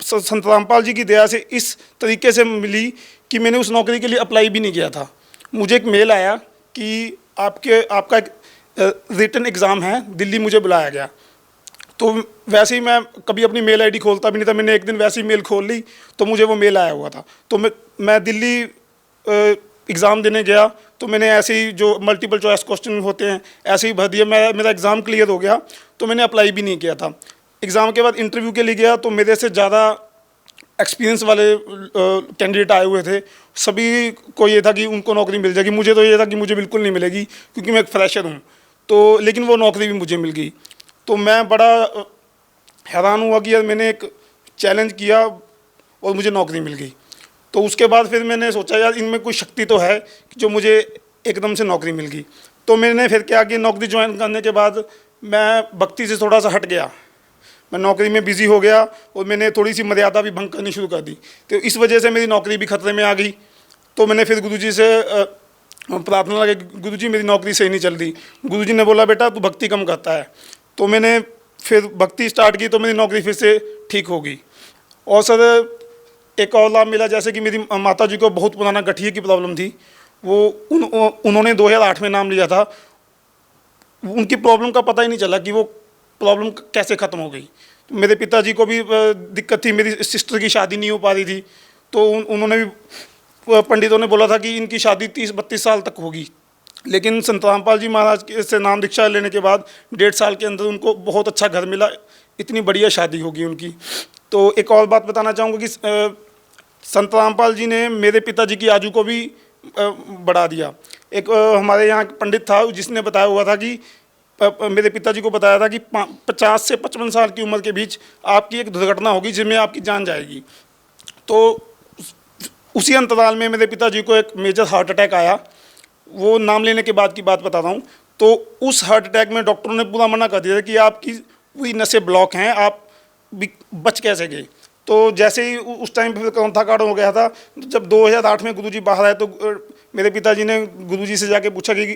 संत रामपाल जी की दया से इस तरीके से मिली कि मैंने उस नौकरी के लिए अप्लाई भी नहीं किया था। मुझे एक मेल आया कि आपका एक रिटन एग्ज़ाम है, दिल्ली मुझे बुलाया गया। तो वैसे ही मैं कभी अपनी मेल आईडी खोलता भी नहीं था, मैंने एक दिन वैसे ही मेल खोल ली तो मुझे वो मेल आया हुआ था। तो मैं दिल्ली एग्ज़ाम देने गया, तो मैंने ऐसे ही जो मल्टीपल चॉइस क्वेश्चन होते हैं ऐसे ही भर दिया। मेरा एग्ज़ाम क्लियर हो गया, तो मैंने अप्लाई भी नहीं किया था। एग्ज़ाम के बाद इंटरव्यू के लिए गया तो मेरे से ज़्यादा एक्सपीरियंस वाले कैंडिडेट आए हुए थे। सभी को ये था कि उनको नौकरी मिल जाएगी, मुझे तो ये था कि मुझे बिल्कुल नहीं मिलेगी क्योंकि मैं एक फ्रेशर हूँ। तो लेकिन वो नौकरी भी मुझे मिल गई। तो मैं बड़ा हैरान हुआ कि यार मैंने एक चैलेंज किया और मुझे नौकरी मिल गई। तो उसके बाद फिर मैंने सोचा यार इनमें कोई शक्ति तो है जो मुझे एकदम से नौकरी मिल गई। तो मैंने फिर क्या कि नौकरी ज्वाइन करने के बाद मैं भक्ति से थोड़ा सा हट गया, मैं नौकरी में बिज़ी हो गया और मैंने थोड़ी सी मर्यादा भी भंग करनी शुरू कर दी। तो इस वजह से मेरी नौकरी भी खतरे में आ गई। तो मैंने फिर गुरुजी से प्रार्थना लगी, गुरुजी मेरी नौकरी सही नहीं चल रही। गुरुजी ने बोला बेटा तू भक्ति कम करता है। तो मैंने फिर भक्ति स्टार्ट की तो मेरी नौकरी फिर से ठीक हो गई। और सर एक और लाभ मिला, जैसे कि मेरी माता जी को बहुत पुराना गठिए की प्रॉब्लम थी। उन्होंने 2008 में नाम लिया था। उनकी प्रॉब्लम का पता ही नहीं चला कि वो प्रॉब्लम कैसे ख़त्म हो गई। तो मेरे पिताजी को भी दिक्कत थी, मेरी सिस्टर की शादी नहीं हो पा रही थी। तो उन्होंने भी पंडितों ने बोला था कि इनकी शादी 30-32 साल तक होगी। लेकिन संत रामपाल जी महाराज से नाम दीक्षा लेने के बाद 1.5 साल के अंदर उनको बहुत अच्छा घर मिला, इतनी बढ़िया शादी होगी उनकी। तो एक और बात बताना चाहूँगा कि संत रामपाल जी ने मेरे पिताजी की आयु को भी बढ़ा दिया। एक हमारे यहाँ पंडित था जिसने बताया हुआ था कि मेरे पिताजी को बताया था कि 50 से 55 साल की उम्र के बीच आपकी एक दुर्घटना होगी जिसमें आपकी जान जाएगी। तो उसी अंतराल में मेरे पिताजी को एक मेजर हार्ट अटैक आया। वो नाम लेने के बाद की बात बता रहा हूँ। तो उस हार्ट अटैक में डॉक्टरों ने पूरा मना कर दिया कि आपकी पूरी नसें ब्लॉक हैं, आप बच कैसे गए। तो जैसे ही उस टाइम पे कौंथा कांड हो गया था, तो जब 2008 में गुरुजी बाहर आए तो मेरे पिताजी ने गुरुजी से जाके पूछा कि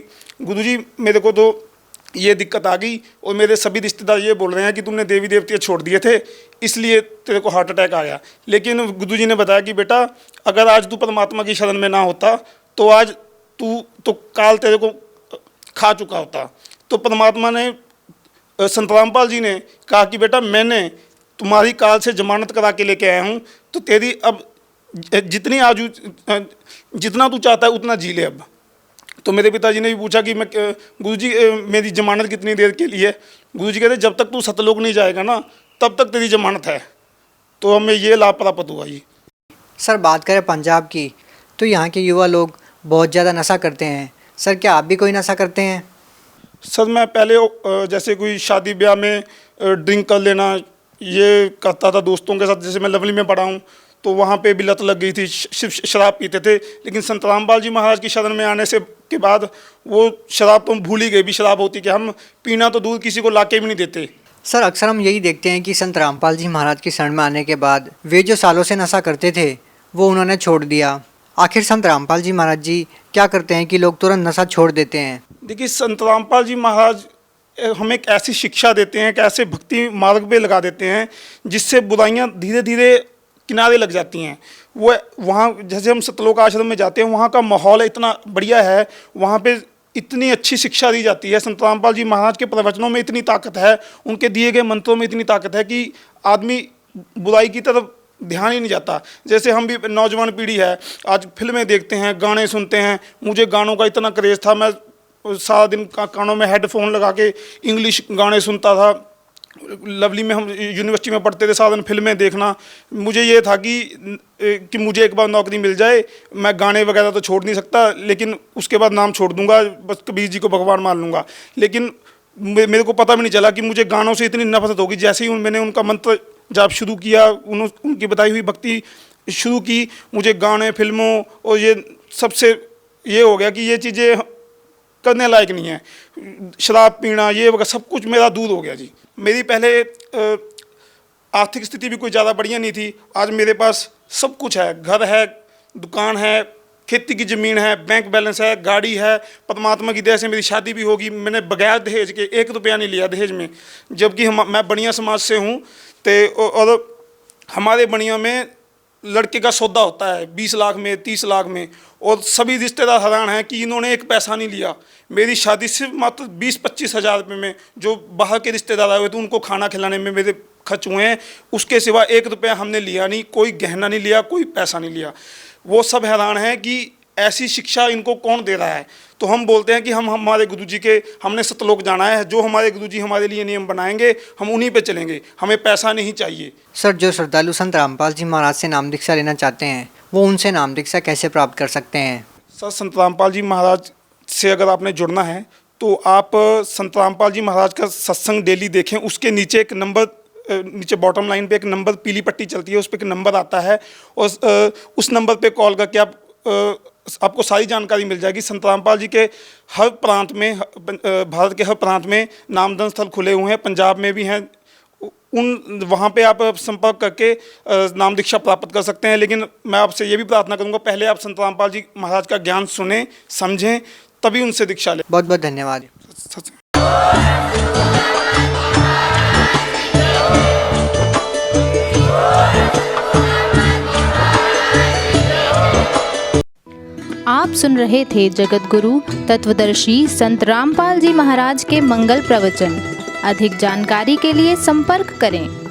गुरुजी मेरे को तो ये दिक्कत आ गई और मेरे सभी रिश्तेदार ये बोल रहे हैं कि तुमने देवी देवते छोड़ दिए थे इसलिए तेरे को हार्ट अटैक आ गया। लेकिन गुरुजी ने बताया कि बेटा अगर आज तू परमात्मा की शरण में ना होता तो आज तू तो काल तेरे को खा चुका होता। तो परमात्मा ने संत रामपाल जी ने कहा कि बेटा मैंने तुम्हारी काल से जमानत करा के लेके आया हूँ, तो तेरी अब जितना तू चाहता है उतना जी ले अब। तो मेरे पिताजी ने भी पूछा कि मैं गुरुजी मेरी जमानत कितनी देर के लिए? गुरुजी कहते जब तक तू सतलोक नहीं जाएगा ना तब तक तेरी जमानत है। तो हमें ये लाभ प्राप्त हुआ जी। सर बात करें पंजाब की, तो यहाँ के युवा लोग बहुत ज़्यादा नशा करते हैं। सर क्या आप भी कोई नशा करते हैं? सर मैं पहले जैसे कोई शादी ब्याह में ड्रिंक कर लेना ये करता था दोस्तों के साथ। जैसे मैं लवली में पढ़ा हूँ तो वहाँ पे भी लत लग गई थी, सिर्फ शराब पीते थे। लेकिन संत रामपाल जी महाराज की शरण में आने से के बाद वो शराब तो भूल ही गए भी शराब होती, कि हम पीना तो दूर किसी को लाके भी नहीं देते। सर अक्सर हम यही देखते हैं कि संत रामपाल जी महाराज की शरण में आने के बाद वे जो सालों से नशा करते थे वो उन्होंने छोड़ दिया। आखिर संत रामपाल जी महाराज जी क्या करते हैं कि लोग तुरंत नशा छोड़ देते हैं? देखिए संत रामपाल जी महाराज हमें एक ऐसी शिक्षा देते हैं, एक ऐसे भक्ति मार्ग पे लगा देते हैं जिससे बुराइयां धीरे धीरे किनारे लग जाती हैं। वो वहाँ जैसे हम सतलोक आश्रम में जाते हैं वहाँ का माहौल इतना बढ़िया है, वहाँ पे इतनी अच्छी शिक्षा दी जाती है। संत रामपाल जी महाराज के प्रवचनों में इतनी ताकत है, उनके दिए गए मंत्रों में इतनी ताकत है कि आदमी बुराई की तरफ ध्यान ही नहीं जाता। जैसे हम भी नौजवान पीढ़ी है, आज फिल्में देखते हैं, गाने सुनते हैं। मुझे गानों का इतना क्रेज़ था, मैं सारा दिन कानों में हेडफोन लगा के इंग्लिश गाने सुनता था। लवली में हम यूनिवर्सिटी में पढ़ते थे, सारा दिन फिल्में देखना। मुझे ये था कि मुझे एक बार नौकरी मिल जाए, मैं गाने वगैरह तो छोड़ नहीं सकता, लेकिन उसके बाद नाम छोड़ दूंगा, बस कबीर जी को भगवान मान लूँगा। लेकिन मेरे को पता भी नहीं चला कि मुझे गानों से इतनी नफरत होगी। जैसे ही मैंने उनका मंत्र जाप शुरू किया, उनकी बताई हुई भक्ति शुरू की, मुझे गाने, फिल्मों और ये सबसे ये हो गया कि ये चीज़ें करने लायक नहीं है। शराब पीना ये वगैरह सब कुछ मेरा दूर हो गया जी। मेरी पहले आर्थिक स्थिति भी कोई ज़्यादा बढ़िया नहीं थी। आज मेरे पास सब कुछ है, घर है, दुकान है, खेती की ज़मीन है, बैंक बैलेंस है, गाड़ी है। परमात्मा की दया से मेरी शादी भी होगी। मैंने बगैर दहेज के 1 रुपया नहीं लिया दहेज में, जबकि मैं बढ़िया समाज से हूँ। और हमारे बढ़िया में लड़के का सौदा होता है 20 लाख में, 30 लाख में, और सभी रिश्तेदार हैरान हैं कि इन्होंने एक पैसा नहीं लिया। मेरी शादी सिर्फ मात्र 20-25 हज़ार रुपये में, जो बाहर के रिश्तेदार आए हुए थे उनको खाना खिलाने में मेरे खर्च हुए हैं। उसके सिवा 1 रुपया हमने लिया नहीं, कोई गहना नहीं लिया, कोई पैसा नहीं लिया। वो सब हैरान हैं कि ऐसी शिक्षा इनको कौन दे रहा है। तो हम बोलते हैं कि हम हमारे गुरुजी के, हमने सतलोक जाना है, जो हमारे गुरुजी हमारे लिए नियम बनाएंगे हम उन्हीं पे चलेंगे, हमें पैसा नहीं चाहिए। सर जो श्रद्धालु संत रामपाल जी महाराज से नाम दीक्षा लेना चाहते हैं वो उनसे नाम दीक्षा कैसे प्राप्त कर सकते हैं? सर संत रामपाल जी महाराज से अगर आपने जुड़ना है तो आप संत रामपाल जी महाराज का सत्संग डेली देखें। उसके नीचे एक नंबर, नीचे बॉटम लाइन पे एक नंबर पीली पट्टी चलती है, उस पर एक नंबर आता है, और उस नंबर पे कॉल करके आपको सारी जानकारी मिल जाएगी। संत रामपाल जी के हर प्रांत में, भारत के हर प्रांत में नामदान स्थल खुले हुए हैं, पंजाब में भी हैं। वहाँ पे आप संपर्क करके नाम दीक्षा प्राप्त कर सकते हैं। लेकिन मैं आपसे ये भी प्रार्थना करूँगा, पहले आप संत रामपाल जी महाराज का ज्ञान सुने, समझें, तभी उनसे दीक्षा लें। बहुत बहुत धन्यवाद। आप सुन रहे थे जगत गुरु तत्वदर्शी संत रामपाल जी महाराज के मंगल प्रवचन। अधिक जानकारी के लिए संपर्क करें।